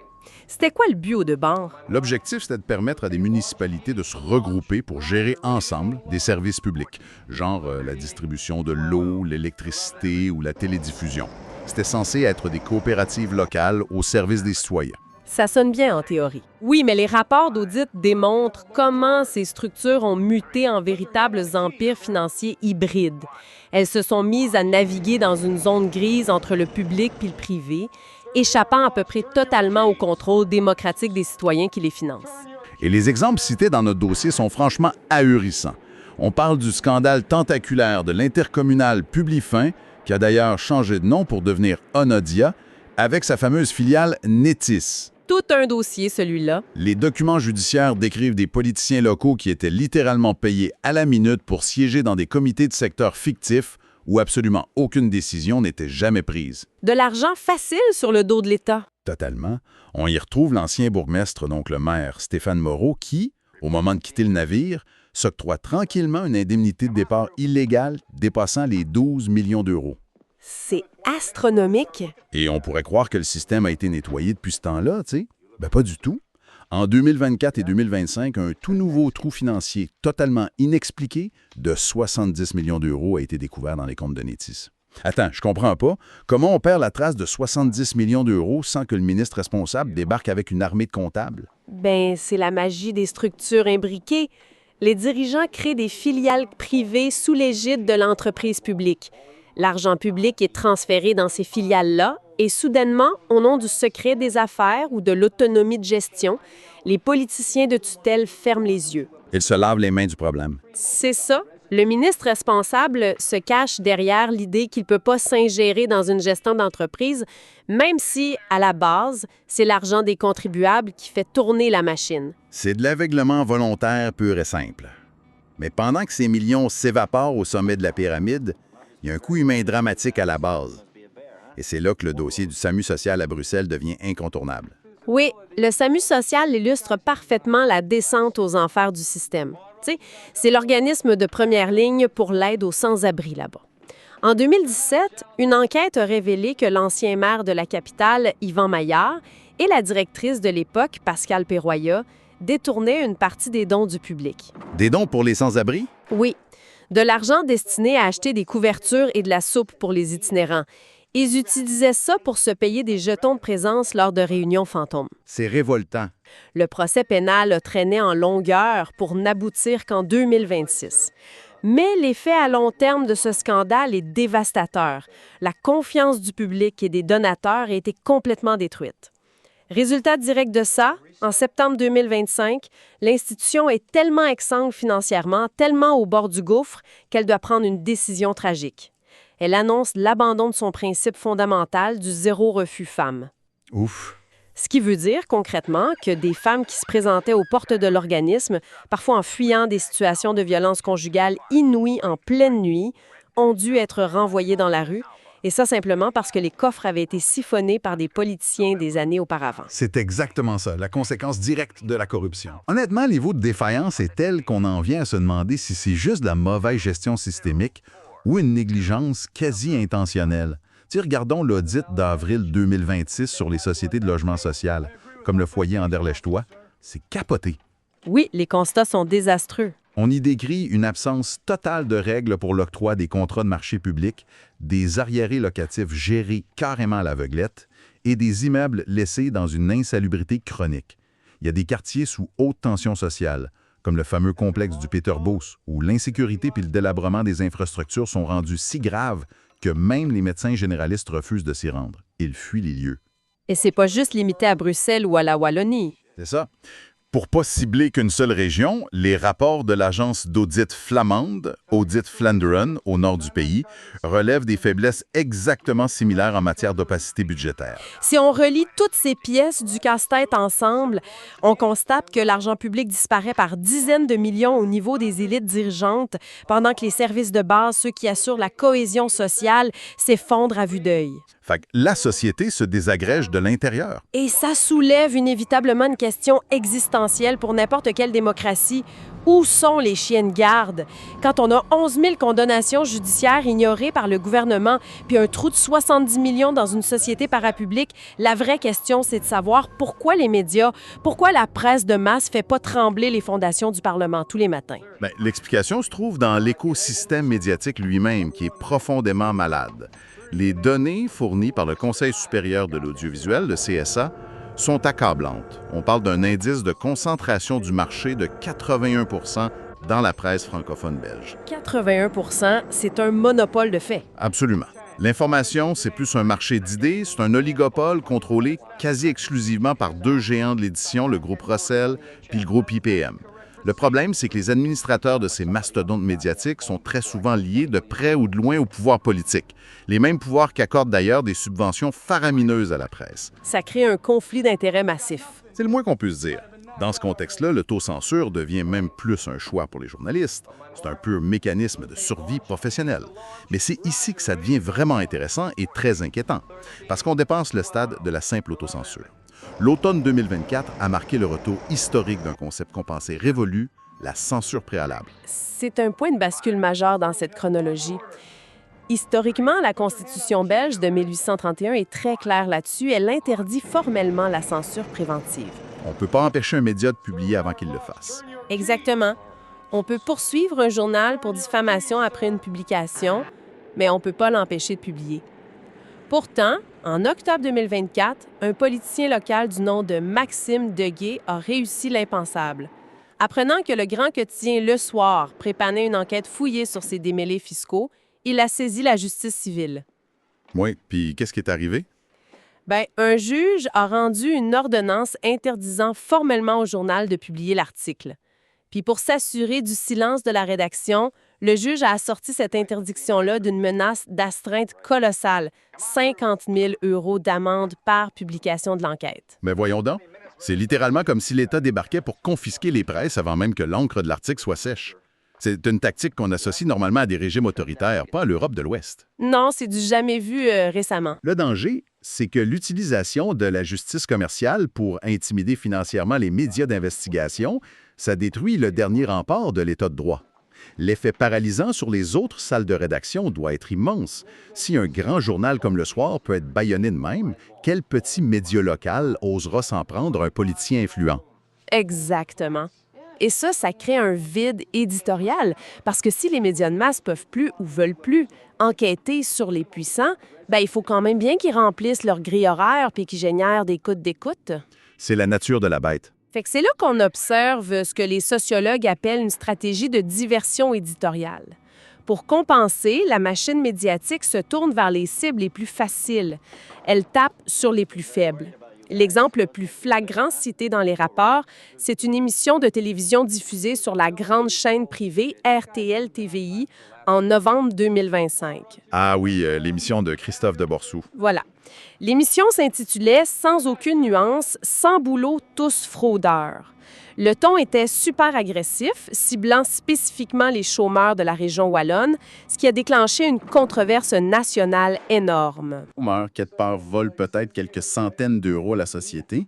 Speaker 1: C'était quoi le but au départ?
Speaker 2: L'objectif, c'était de permettre à des municipalités de se regrouper pour gérer ensemble des services publics, genre la distribution de l'eau, l'électricité ou la télédiffusion. C'était censé être des coopératives locales au service des citoyens.
Speaker 1: Ça sonne bien en théorie. Oui, mais les rapports d'audit démontrent comment ces structures ont muté en véritables empires financiers hybrides. Elles se sont mises à naviguer dans une zone grise entre le public puis le privé, échappant à peu près totalement au contrôle démocratique des citoyens qui les financent.
Speaker 2: Et les exemples cités dans notre dossier sont franchement ahurissants. On parle du scandale tentaculaire de l'intercommunal Publifin, qui a d'ailleurs changé de nom pour devenir Onodia, avec sa fameuse filiale Netis.
Speaker 1: Tout un dossier, celui-là.
Speaker 2: Les documents judiciaires décrivent des politiciens locaux qui étaient littéralement payés à la minute pour siéger dans des comités de secteur fictifs où absolument aucune décision n'était jamais prise.
Speaker 1: De l'argent facile sur le dos de l'État.
Speaker 2: Totalement. On y retrouve l'ancien bourgmestre, donc le maire Stéphane Moreau, qui, au moment de quitter le navire, s'octroie tranquillement une indemnité de départ illégale dépassant les 12 millions d'euros.
Speaker 1: C'est astronomique.
Speaker 2: Et on pourrait croire que le système a été nettoyé depuis ce temps-là, tu sais. Ben pas du tout. En 2024 et 2025, un tout nouveau trou financier totalement inexpliqué de 70 millions d'euros a été découvert dans les comptes de Netis. Attends, je comprends pas. Comment on perd la trace de 70 millions d'euros sans que le ministre responsable débarque avec une armée de comptables?
Speaker 1: Ben, c'est la magie des structures imbriquées. Les dirigeants créent des filiales privées sous l'égide de l'entreprise publique. L'argent public est transféré dans ces filiales-là et soudainement, au nom du secret des affaires ou de l'autonomie de gestion, les politiciens de tutelle ferment les yeux.
Speaker 2: Ils se lavent les mains du problème.
Speaker 1: C'est ça. Le ministre responsable se cache derrière l'idée qu'il ne peut pas s'ingérer dans une gestion d'entreprise, même si, à la base, c'est l'argent des contribuables qui fait tourner la machine.
Speaker 2: C'est de l'aveuglement volontaire pur et simple. Mais pendant que ces millions s'évaporent au sommet de la pyramide, il y a un coût humain dramatique à la base. Et c'est là que le dossier du SAMU social à Bruxelles devient incontournable.
Speaker 1: Oui, le SAMU social illustre parfaitement la descente aux enfers du système. Tu
Speaker 3: tu sais. C'est l'organisme de première ligne pour l'aide aux sans-abri là-bas. En 2017, une enquête a révélé que l'ancien maire de la capitale, Yvan Maillard, et la directrice de l'époque, Pascale Péroya, détournaient une partie des dons du public.
Speaker 2: Des dons pour les sans-abri?
Speaker 3: Oui, de l'argent destiné à acheter des couvertures et de la soupe pour les itinérants. Ils utilisaient ça pour se payer des jetons de présence lors de réunions fantômes.
Speaker 2: C'est révoltant.
Speaker 3: Le procès pénal a traîné en longueur pour n'aboutir qu'en 2026. Mais l'effet à long terme de ce scandale est dévastateur. La confiance du public et des donateurs a été complètement détruite. Résultat direct de ça, en septembre 2025, l'institution est tellement exsangue financièrement, tellement au bord du gouffre, qu'elle doit prendre une décision tragique. Elle annonce l'abandon de son principe fondamental du zéro refus femmes.
Speaker 2: Ouf.
Speaker 3: Ce qui veut dire concrètement que des femmes qui se présentaient aux portes de l'organisme, parfois en fuyant des situations de violence conjugale inouïes en pleine nuit, ont dû être renvoyées dans la rue, et ça simplement parce que les coffres avaient été siphonnés par des politiciens des années auparavant.
Speaker 2: C'est exactement ça, la conséquence directe de la corruption. Honnêtement, le niveau de défaillance est tel qu'on en vient à se demander si c'est juste de la mauvaise gestion systémique ou une négligence quasi intentionnelle. Regardons l'audit d'avril 2026 sur les sociétés de logement social, comme le foyer Anderlecht-Toi. C'est capoté.
Speaker 3: Oui, les constats sont désastreux.
Speaker 2: On y décrit une absence totale de règles pour l'octroi des contrats de marché public, des arriérés locatifs gérés carrément à l'aveuglette et des immeubles laissés dans une insalubrité chronique. Il y a des quartiers sous haute tension sociale, comme le fameux complexe du Peter-Beauce, où l'insécurité puis le délabrement des infrastructures sont rendus si graves que même les médecins généralistes refusent de s'y rendre. Ils fuient les lieux.
Speaker 3: Et c'est pas juste limité à Bruxelles ou à la Wallonie.
Speaker 2: C'est ça. Pour pas cibler qu'une seule région, les rapports de l'agence d'audit flamande, Audit Flanderen, au nord du pays, relèvent des faiblesses exactement similaires en matière d'opacité budgétaire.
Speaker 3: Si on relie toutes ces pièces du casse-tête ensemble, on constate que l'argent public disparaît par dizaines de millions au niveau des élites dirigeantes, pendant que les services de base, ceux qui assurent la cohésion sociale, s'effondrent à vue d'œil.
Speaker 2: Fait que la société se désagrège de l'intérieur.
Speaker 3: Et ça soulève inévitablement une question existentielle pour n'importe quelle démocratie. Où sont les chiens de garde? Quand on a 11 000 condamnations judiciaires ignorées par le gouvernement, puis un trou de 70 millions dans une société parapublique, la vraie question, c'est de savoir pourquoi les médias, pourquoi la presse de masse fait pas trembler les fondations du Parlement tous les matins.
Speaker 2: L'explication se trouve dans l'écosystème médiatique lui-même, qui est profondément malade. Les données fournies par le Conseil supérieur de l'audiovisuel, le CSA, sont accablantes. On parle d'un indice de concentration du marché de 81 % dans la presse francophone belge.
Speaker 3: 81 %, c'est un monopole de fait.
Speaker 2: Absolument. L'information, c'est plus un marché d'idées, c'est un oligopole contrôlé quasi exclusivement par deux géants de l'édition, le groupe Rossel puis le groupe IPM. Le problème, c'est que les administrateurs de ces mastodontes médiatiques sont très souvent liés de près ou de loin au pouvoir politique. Les mêmes pouvoirs qu'accordent d'ailleurs des subventions faramineuses à la presse.
Speaker 3: Ça crée un conflit d'intérêts massif.
Speaker 2: C'est le moins qu'on puisse dire. Dans ce contexte-là, le taux censure devient même plus un choix pour les journalistes. C'est un pur mécanisme de survie professionnelle. Mais c'est ici que ça devient vraiment intéressant et très inquiétant, parce qu'on dépasse le stade de la simple autocensure. L'automne 2024 a marqué le retour historique d'un concept qu'on pensait révolu, la censure préalable.
Speaker 3: C'est un point de bascule majeur dans cette chronologie. Historiquement, la Constitution belge de 1831 est très claire là-dessus. Elle interdit formellement la censure préventive.
Speaker 2: On ne peut pas empêcher un média de publier avant qu'il le fasse.
Speaker 3: Exactement. On peut poursuivre un journal pour diffamation après une publication, mais on ne peut pas l'empêcher de publier. Pourtant, en octobre 2024, un politicien local du nom de Maxime Deguay a réussi l'impensable. Apprenant que le grand quotidien Le Soir prépanait une enquête fouillée sur ses démêlés fiscaux, il a saisi la justice civile.
Speaker 2: Oui, puis qu'est-ce qui est arrivé?
Speaker 3: Un juge a rendu une ordonnance interdisant formellement au journal de publier l'article. Puis pour s'assurer du silence de la rédaction, le juge a assorti cette interdiction-là d'une menace d'astreinte colossale, 50 000 € d'amende par publication de l'enquête.
Speaker 2: Mais voyons donc, c'est littéralement comme si l'État débarquait pour confisquer les presses avant même que l'encre de l'article soit sèche. C'est une tactique qu'on associe normalement à des régimes autoritaires, pas à l'Europe de l'Ouest.
Speaker 3: Non, c'est du jamais vu récemment.
Speaker 2: Le danger, c'est que l'utilisation de la justice commerciale pour intimider financièrement les médias d'investigation, Ça détruit le dernier rempart de l'État de droit. L'effet paralysant sur les autres salles de rédaction doit être immense. Si un grand journal comme Le Soir peut être bâillonné de même, quel petit média local osera s'en prendre un politicien influent?
Speaker 3: Exactement. Et ça crée un vide éditorial, parce que si les médias de masse peuvent plus ou veulent plus enquêter sur les puissants, il faut quand même bien qu'ils remplissent leur grille horaire puis qu'ils génèrent des coûts d'écoute.
Speaker 2: C'est la nature de la bête.
Speaker 3: Fait que c'est là qu'on observe ce que les sociologues appellent une stratégie de diversion éditoriale. Pour compenser, la machine médiatique se tourne vers les cibles les plus faciles. Elle tape sur les plus faibles. L'exemple le plus flagrant cité dans les rapports, c'est une émission de télévision diffusée sur la grande chaîne privée RTL-TVI en novembre 2025.
Speaker 2: Ah oui, l'émission de Christophe Deborsou.
Speaker 3: Voilà. L'émission s'intitulait « Sans aucune nuance, sans boulot, tous fraudeurs ». Le ton était super agressif, ciblant spécifiquement les chômeurs de la région wallonne, ce qui a déclenché une controverse nationale énorme.
Speaker 4: Les chômeurs, quelque part, volent peut-être quelques centaines d'euros à la société,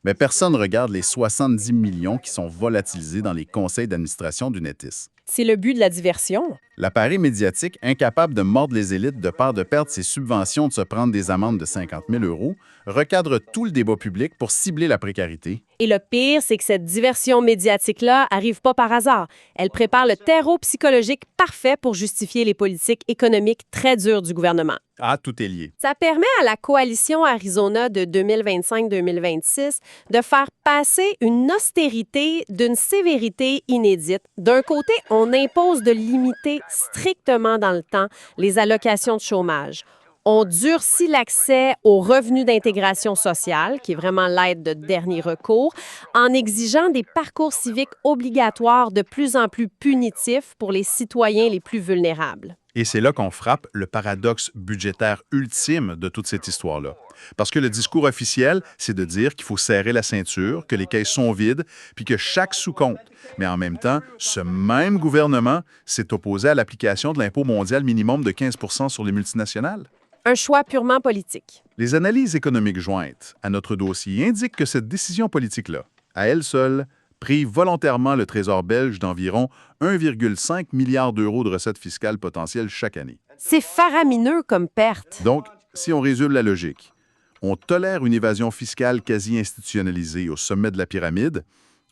Speaker 4: mais personne ne regarde les 70 millions qui sont volatilisés dans les conseils d'administration du Netis.
Speaker 3: C'est le but de la diversion.
Speaker 4: L'appareil médiatique, incapable de mordre les élites de peur de perdre ses subventions, de se prendre des amendes de 50 000 euros, recadre tout le débat public pour cibler la précarité.
Speaker 3: Et le pire, c'est que cette diversion médiatique-là arrive pas par hasard. Elle prépare le terreau psychologique parfait pour justifier les politiques économiques très dures du gouvernement.
Speaker 4: Ah, tout est lié.
Speaker 3: Ça permet à la coalition Arizona de 2025-2026 de faire passer une austérité d'une sévérité inédite. D'un côté, on impose de limiter strictement dans le temps les allocations de chômage. On durcit l'accès aux revenus d'intégration sociale, qui est vraiment l'aide de dernier recours, en exigeant des parcours civiques obligatoires de plus en plus punitifs pour les citoyens les plus vulnérables.
Speaker 4: Et c'est là qu'on frappe le paradoxe budgétaire ultime de toute cette histoire-là. Parce que le discours officiel, c'est de dire qu'il faut serrer la ceinture, que les caisses sont vides, puis que chaque sou compte. Mais en même temps, ce même gouvernement s'est opposé à l'application de l'impôt mondial minimum de 15 % sur les multinationales.
Speaker 3: Un choix purement politique.
Speaker 4: Les analyses économiques jointes à notre dossier indiquent que cette décision politique-là, à elle seule, prive volontairement le Trésor belge d'environ 1,5 milliard d'euros de recettes fiscales potentielles chaque année.
Speaker 3: C'est faramineux comme perte.
Speaker 4: Donc, si on résume la logique, on tolère une évasion fiscale quasi institutionnalisée au sommet de la pyramide,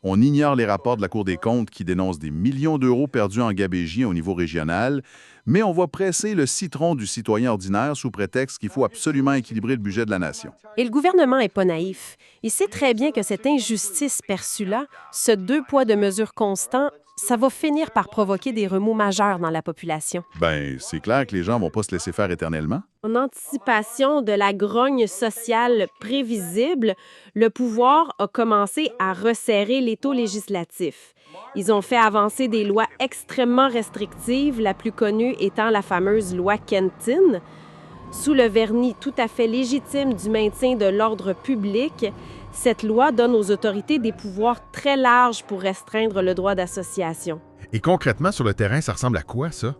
Speaker 4: on ignore les rapports de la Cour des comptes qui dénoncent des millions d'euros perdus en gabégie au niveau régional, mais on va presser le citron du citoyen ordinaire sous prétexte qu'il faut absolument équilibrer le budget de la nation.
Speaker 3: Et le gouvernement n'est pas naïf. Il sait très bien que cette injustice perçue-là, ce deux poids deux mesures constant, ça va finir par provoquer des remous majeurs dans la population.
Speaker 4: Ben, c'est clair que les gens vont pas se laisser faire éternellement.
Speaker 3: En anticipation de la grogne sociale prévisible, le pouvoir a commencé à resserrer l'étau législatif. Ils ont fait avancer des lois extrêmement restrictives, la plus connue étant la fameuse loi Kentin. Sous le vernis tout à fait légitime du maintien de l'ordre public, cette loi donne aux autorités des pouvoirs très larges pour restreindre le droit d'association.
Speaker 5: Et concrètement, sur le terrain, ça ressemble à quoi, ça?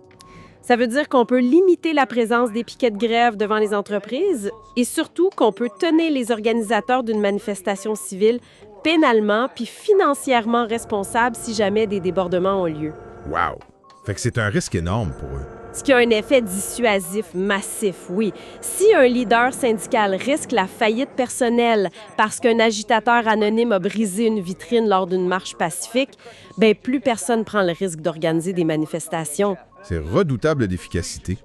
Speaker 3: Ça veut dire qu'on peut limiter la présence des piquets de grève devant les entreprises et surtout qu'on peut tenir les organisateurs d'une manifestation civile pénalement puis financièrement responsables si jamais des débordements ont lieu.
Speaker 5: Wow! Fait que c'est un risque énorme pour eux.
Speaker 3: Ce qui a un effet dissuasif massif, oui. Si un leader syndical risque la faillite personnelle parce qu'un agitateur anonyme a brisé une vitrine lors d'une marche pacifique, plus personne prend le risque d'organiser des manifestations.
Speaker 5: C'est redoutable d'efficacité.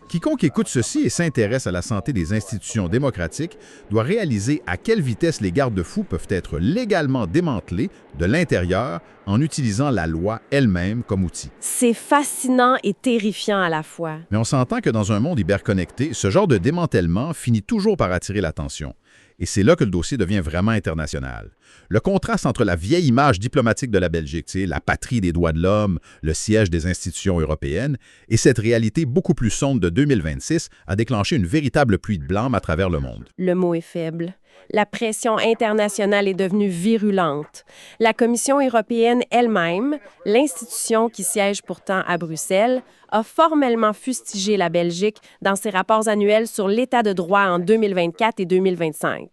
Speaker 5: Quiconque écoute ceci et s'intéresse à la santé des institutions démocratiques doit réaliser à quelle vitesse les garde-fous peuvent être légalement démantelés de l'intérieur en utilisant la loi elle-même comme outil.
Speaker 3: C'est fascinant et terrifiant à la fois.
Speaker 5: Mais on s'entend que dans un monde hyperconnecté, ce genre de démantèlement finit toujours par attirer l'attention. Et c'est là que le dossier devient vraiment international. Le contraste entre la vieille image diplomatique de la Belgique, la patrie des droits de l'homme, le siège des institutions européennes, et cette réalité beaucoup plus sombre de 2026 a déclenché une véritable pluie de blâme à travers le monde.
Speaker 3: Le mot est faible. La pression internationale est devenue virulente. La Commission européenne elle-même, l'institution qui siège pourtant à Bruxelles, a formellement fustigé la Belgique dans ses rapports annuels sur l'état de droit en 2024 et 2025.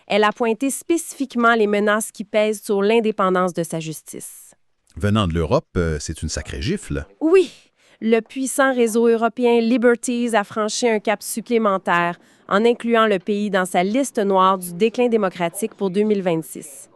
Speaker 3: Elle a pointé spécifiquement les menaces qui pèsent sur l'indépendance de sa justice.
Speaker 5: Venant de l'Europe, c'est une sacrée gifle.
Speaker 3: Oui, le puissant réseau européen Liberties a franchi un cap supplémentaire en incluant le pays dans sa liste noire du déclin démocratique pour 2026.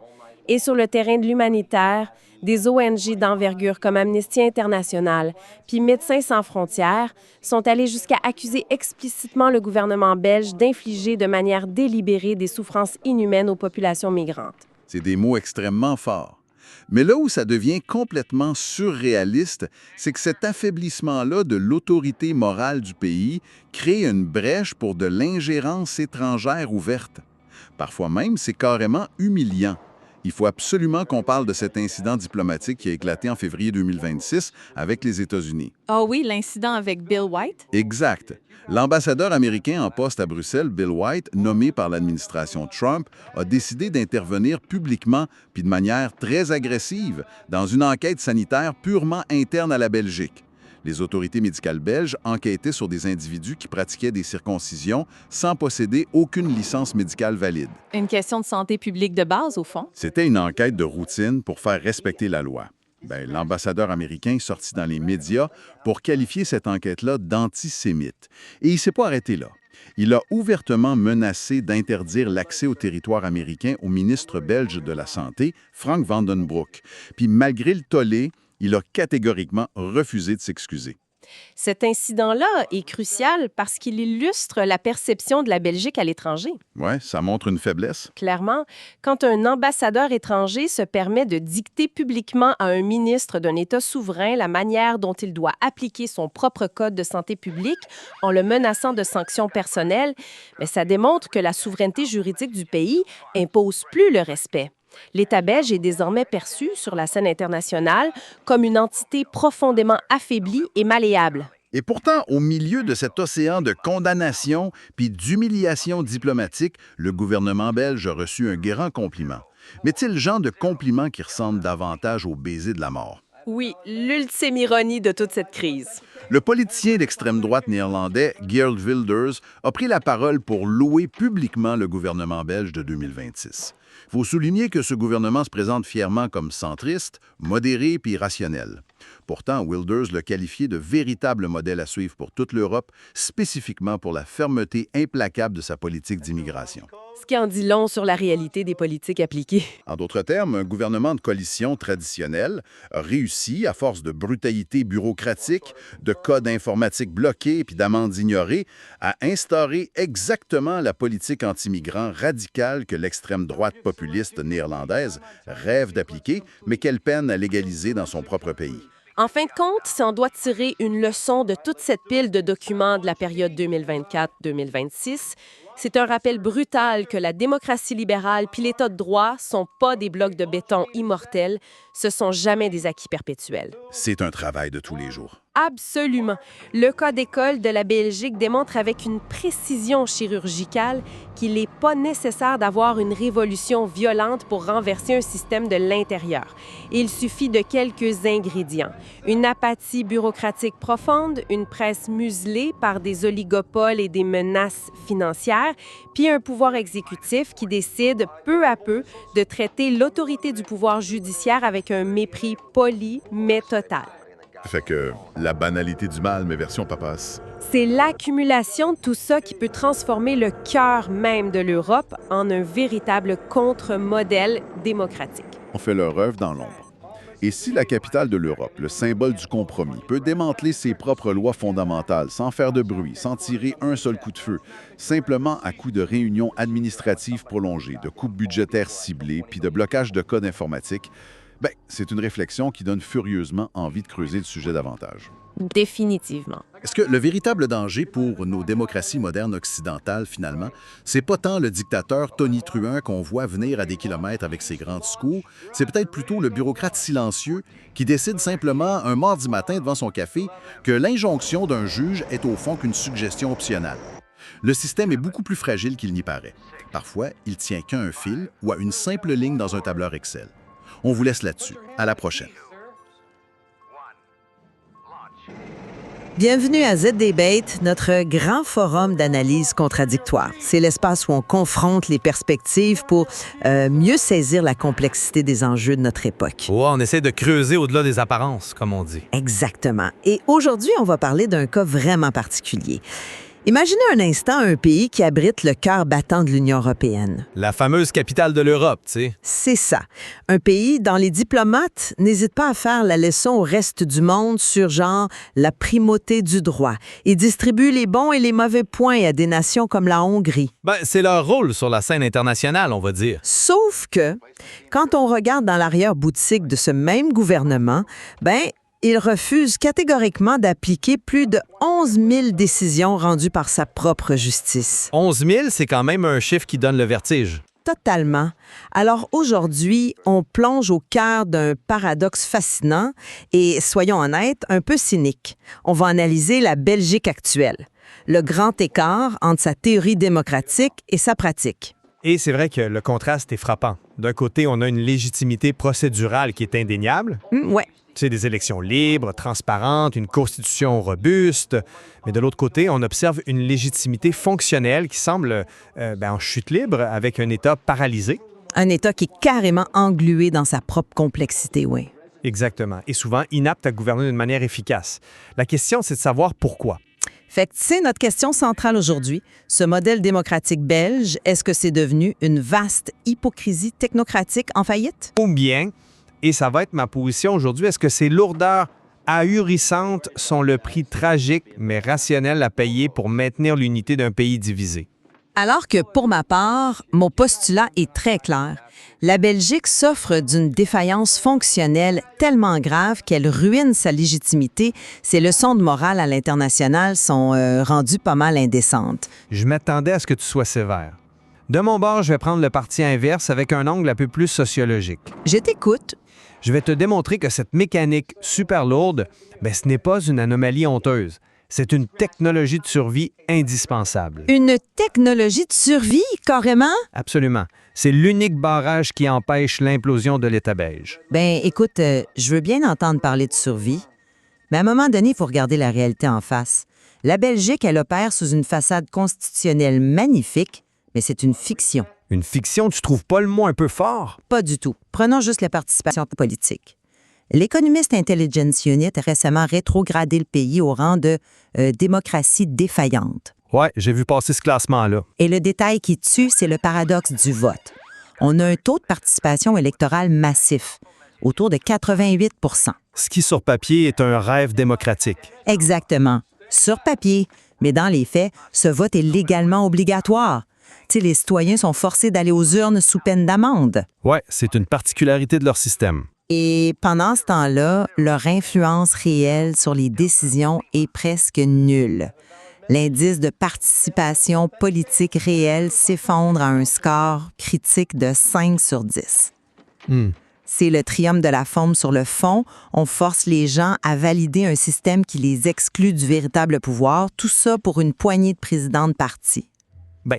Speaker 3: Et sur le terrain de l'humanitaire, des ONG d'envergure comme Amnesty International puis Médecins sans frontières sont allés jusqu'à accuser explicitement le gouvernement belge d'infliger de manière délibérée des souffrances inhumaines aux populations migrantes.
Speaker 4: C'est des mots extrêmement forts. Mais là où ça devient complètement surréaliste, c'est que cet affaiblissement-là de l'autorité morale du pays crée une brèche pour de l'ingérence étrangère ouverte. Parfois même, c'est carrément humiliant. Il faut absolument qu'on parle de cet incident diplomatique qui a éclaté en février 2026 avec les États-Unis.
Speaker 6: Ah oui, l'incident avec Bill White?
Speaker 4: Exact. L'ambassadeur américain en poste à Bruxelles, Bill White, nommé par l'administration Trump, a décidé d'intervenir publiquement puis de manière très agressive dans une enquête sanitaire purement interne à la Belgique. Les autorités médicales belges enquêtaient sur des individus qui pratiquaient des circoncisions sans posséder aucune licence médicale valide.
Speaker 6: Une question de santé publique de base, au fond.
Speaker 4: C'était une enquête de routine pour faire respecter la loi. L'ambassadeur américain est sorti dans les médias pour qualifier cette enquête-là d'antisémite. Et il ne s'est pas arrêté là. Il a ouvertement menacé d'interdire l'accès au territoire américain au ministre belge de la Santé, Frank Vandenbroek. Puis malgré le tollé, il a catégoriquement refusé de s'excuser.
Speaker 3: Cet incident-là est crucial parce qu'il illustre la perception de la Belgique à l'étranger.
Speaker 4: Ouais, ça montre une faiblesse.
Speaker 3: Clairement, quand un ambassadeur étranger se permet de dicter publiquement à un ministre d'un État souverain la manière dont il doit appliquer son propre code de santé publique en le menaçant de sanctions personnelles, ça démontre que la souveraineté juridique du pays impose plus le respect. L'État belge est désormais perçu sur la scène internationale comme une entité profondément affaiblie et malléable.
Speaker 4: Et pourtant, au milieu de cet océan de condamnation puis d'humiliation diplomatique, le gouvernement belge a reçu un grand compliment. Mais est-il le genre de compliment qui ressemble davantage au baiser de la mort?
Speaker 3: Oui, l'ultime ironie de toute cette crise.
Speaker 4: Le politicien d'extrême droite néerlandais, Geert Wilders, a pris la parole pour louer publiquement le gouvernement belge de 2026. Il faut souligner que ce gouvernement se présente fièrement comme centriste, modéré puis rationnel. Pourtant, Wilders l'a qualifié de véritable modèle à suivre pour toute l'Europe, spécifiquement pour la fermeté implacable de sa politique d'immigration.
Speaker 3: Ce qui en dit long sur la réalité des politiques appliquées.
Speaker 4: En d'autres termes, un gouvernement de coalition traditionnel a réussi, à force de brutalité bureaucratique, de codes informatiques bloqués puis d'amendes ignorées, à instaurer exactement la politique anti-migrants radicale que l'extrême droite populiste néerlandaise rêve d'appliquer, mais qu'elle peine à légaliser dans son propre pays.
Speaker 3: En fin de compte, si on doit tirer une leçon de toute cette pile de documents de la période 2024-2026, c'est un rappel brutal que la démocratie libérale puis l'État de droit sont pas des blocs de béton immortels, ce sont jamais des acquis perpétuels.
Speaker 4: C'est un travail de tous les jours.
Speaker 3: Absolument. Le cas d'école de la Belgique démontre avec une précision chirurgicale qu'il n'est pas nécessaire d'avoir une révolution violente pour renverser un système de l'intérieur. Il suffit de quelques ingrédients. Une apathie bureaucratique profonde, une presse muselée par des oligopoles et des menaces financières, puis un pouvoir exécutif qui décide peu à peu de traiter l'autorité du pouvoir judiciaire avec un mépris poli mais total.
Speaker 4: Fait que la banalité du mal, mais version papasse.
Speaker 3: C'est l'accumulation de tout ça qui peut transformer le cœur même de l'Europe en un véritable contre-modèle démocratique.
Speaker 4: On fait leur œuvre dans l'ombre. Et si la capitale de l'Europe, le symbole du compromis, peut démanteler ses propres lois fondamentales sans faire de bruit, sans tirer un seul coup de feu, simplement à coup de réunions administratives prolongées, de coupes budgétaires ciblées, puis de blocage de codes informatiques, c'est une réflexion qui donne furieusement envie de creuser le sujet davantage.
Speaker 3: Définitivement.
Speaker 2: Est-ce que le véritable danger pour nos démocraties modernes occidentales, finalement, c'est pas tant le dictateur tonitruant qu'on voit venir à des kilomètres avec ses grands discours, c'est peut-être plutôt le bureaucrate silencieux qui décide simplement un mardi matin devant son café que l'injonction d'un juge est au fond qu'une suggestion optionnelle. Le système est beaucoup plus fragile qu'il n'y paraît. Parfois, il tient qu'à un fil ou à une simple ligne dans un tableur Excel. On vous laisse là-dessus. À la prochaine.
Speaker 7: Bienvenue à Z-Debate, notre grand forum d'analyse contradictoire. C'est l'espace où on confronte les perspectives pour mieux saisir la complexité des enjeux de notre époque.
Speaker 8: Ouais, on essaie de creuser au-delà des apparences, comme on dit.
Speaker 7: Exactement. Et aujourd'hui, on va parler d'un cas vraiment particulier. Imaginez un instant un pays qui abrite le cœur battant de l'Union européenne.
Speaker 8: La fameuse capitale de l'Europe, tu sais.
Speaker 7: C'est ça. Un pays dont les diplomates n'hésitent pas à faire la leçon au reste du monde sur, genre, la primauté du droit. Ils distribuent les bons et les mauvais points à des nations comme la Hongrie.
Speaker 8: Ben, c'est leur rôle sur la scène internationale, on va dire.
Speaker 7: Sauf que, quand on regarde dans l'arrière-boutique de ce même gouvernement, il refuse catégoriquement d'appliquer plus de 11 000 décisions rendues par sa propre justice.
Speaker 8: 11 000, c'est quand même un chiffre qui donne le vertige.
Speaker 7: Totalement. Alors aujourd'hui, on plonge au cœur d'un paradoxe fascinant et, soyons honnêtes, un peu cynique. On va analyser la Belgique actuelle, le grand écart entre sa théorie démocratique et sa pratique.
Speaker 8: Et c'est vrai que le contraste est frappant. D'un côté, on a une légitimité procédurale qui est indéniable.
Speaker 7: Ouais.
Speaker 8: Tu sais, des élections libres, transparentes, une constitution robuste. Mais de l'autre côté, on observe une légitimité fonctionnelle qui semble en chute libre avec un État paralysé.
Speaker 7: Un État qui est carrément englué dans sa propre complexité, oui.
Speaker 8: Exactement. Et souvent inapte à gouverner d'une manière efficace. La question, c'est de savoir pourquoi.
Speaker 7: Fait que c'est notre question centrale aujourd'hui. Ce modèle démocratique belge, est-ce que c'est devenu une vaste hypocrisie technocratique en faillite?
Speaker 8: Ou bien, et ça va être ma position aujourd'hui, est-ce que ces lourdeurs ahurissantes sont le prix tragique mais rationnel à payer pour maintenir l'unité d'un pays divisé?
Speaker 7: Alors que, pour ma part, mon postulat est très clair. La Belgique s'offre d'une défaillance fonctionnelle tellement grave qu'elle ruine sa légitimité. Ses leçons de morale à l'international sont rendues pas mal indécentes.
Speaker 8: Je m'attendais à ce que tu sois sévère. De mon bord, je vais prendre le parti inverse avec un angle un peu plus sociologique.
Speaker 7: Je t'écoute.
Speaker 8: Je vais te démontrer que cette mécanique super lourde, ce n'est pas une anomalie honteuse. C'est une technologie de survie indispensable.
Speaker 7: Une technologie de survie, carrément?
Speaker 8: Absolument. C'est l'unique barrage qui empêche l'implosion de l'État belge.
Speaker 7: Écoute, je veux bien entendre parler de survie, mais à un moment donné, il faut regarder la réalité en face. La Belgique, elle opère sous une façade constitutionnelle magnifique, mais c'est une fiction.
Speaker 8: Une fiction, tu trouves pas le mot un peu fort?
Speaker 7: Pas du tout. Prenons juste la participation politique. L'économiste Intelligence Unit a récemment rétrogradé le pays au rang de démocratie défaillante.
Speaker 8: Ouais, j'ai vu passer ce classement-là.
Speaker 7: Et le détail qui tue, c'est le paradoxe du vote. On a un taux de participation électorale massif, autour de 88 %.
Speaker 8: Ce qui, sur papier, est un rêve démocratique.
Speaker 7: Exactement. Sur papier. Mais dans les faits, ce vote est légalement obligatoire. Les citoyens sont forcés d'aller aux urnes sous peine d'amende.
Speaker 8: Ouais, c'est une particularité de leur système.
Speaker 7: Et pendant ce temps-là, leur influence réelle sur les décisions est presque nulle. L'indice de participation politique réelle s'effondre à un score critique de 5 sur 10. C'est le triomphe de la forme sur le fond. On force les gens à valider un système qui les exclut du véritable pouvoir, tout ça pour une poignée de présidents de parti.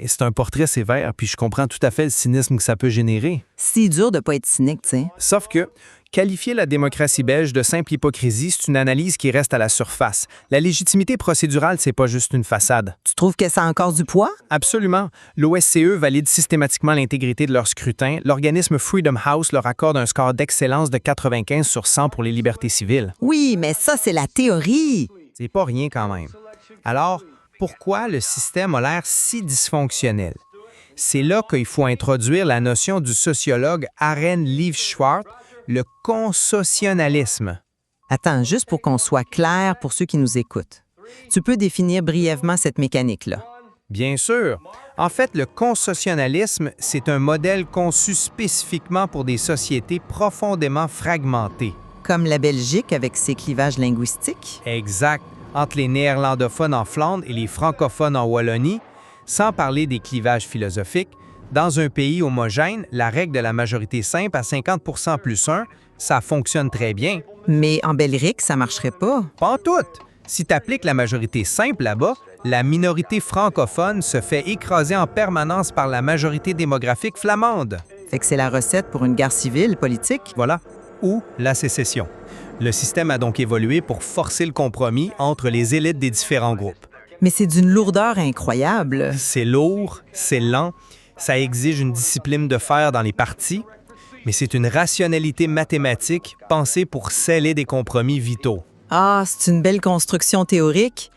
Speaker 8: C'est un portrait sévère, puis je comprends tout à fait le cynisme que ça peut générer.
Speaker 7: C'est dur de pas être cynique, tu sais.
Speaker 8: Sauf que qualifier la démocratie belge de simple hypocrisie, c'est une analyse qui reste à la surface. La légitimité procédurale, c'est pas juste une façade.
Speaker 7: Tu trouves que ça a encore du poids?
Speaker 8: Absolument. L'OSCE valide systématiquement l'intégrité de leur scrutin. L'organisme Freedom House leur accorde un score d'excellence de 95 sur 100 pour les libertés civiles.
Speaker 7: Oui, mais ça, c'est la théorie.
Speaker 8: C'est pas rien quand même. Alors, pourquoi le système a l'air si dysfonctionnel? C'est là qu'il faut introduire la notion du sociologue Arend Leaf-Schwartz, le consociationalisme.
Speaker 7: Attends, juste pour qu'on soit clair pour ceux qui nous écoutent. Tu peux définir brièvement cette mécanique-là?
Speaker 8: Bien sûr. En fait, le consociationalisme, c'est un modèle conçu spécifiquement pour des sociétés profondément fragmentées.
Speaker 7: Comme la Belgique avec ses clivages linguistiques?
Speaker 8: Exact. Entre les néerlandophones en Flandre et les francophones en Wallonie, sans parler des clivages philosophiques, dans un pays homogène, la règle de la majorité simple à 50 % plus 1, ça fonctionne très bien.
Speaker 7: Mais en Belgique, ça marcherait pas.
Speaker 8: Pas en tout. Si tu appliques la majorité simple là-bas, la minorité francophone se fait écraser en permanence par la majorité démographique flamande.
Speaker 7: Fait que c'est la recette pour une guerre civile politique?
Speaker 8: Voilà. ou la sécession. Le système a donc évolué pour forcer le compromis entre les élites des différents groupes.
Speaker 7: Mais c'est d'une lourdeur incroyable.
Speaker 8: C'est lourd, c'est lent, ça exige une discipline de fer dans les partis, mais c'est une rationalité mathématique pensée pour sceller des compromis vitaux.
Speaker 7: Ah, c'est une belle construction théorique.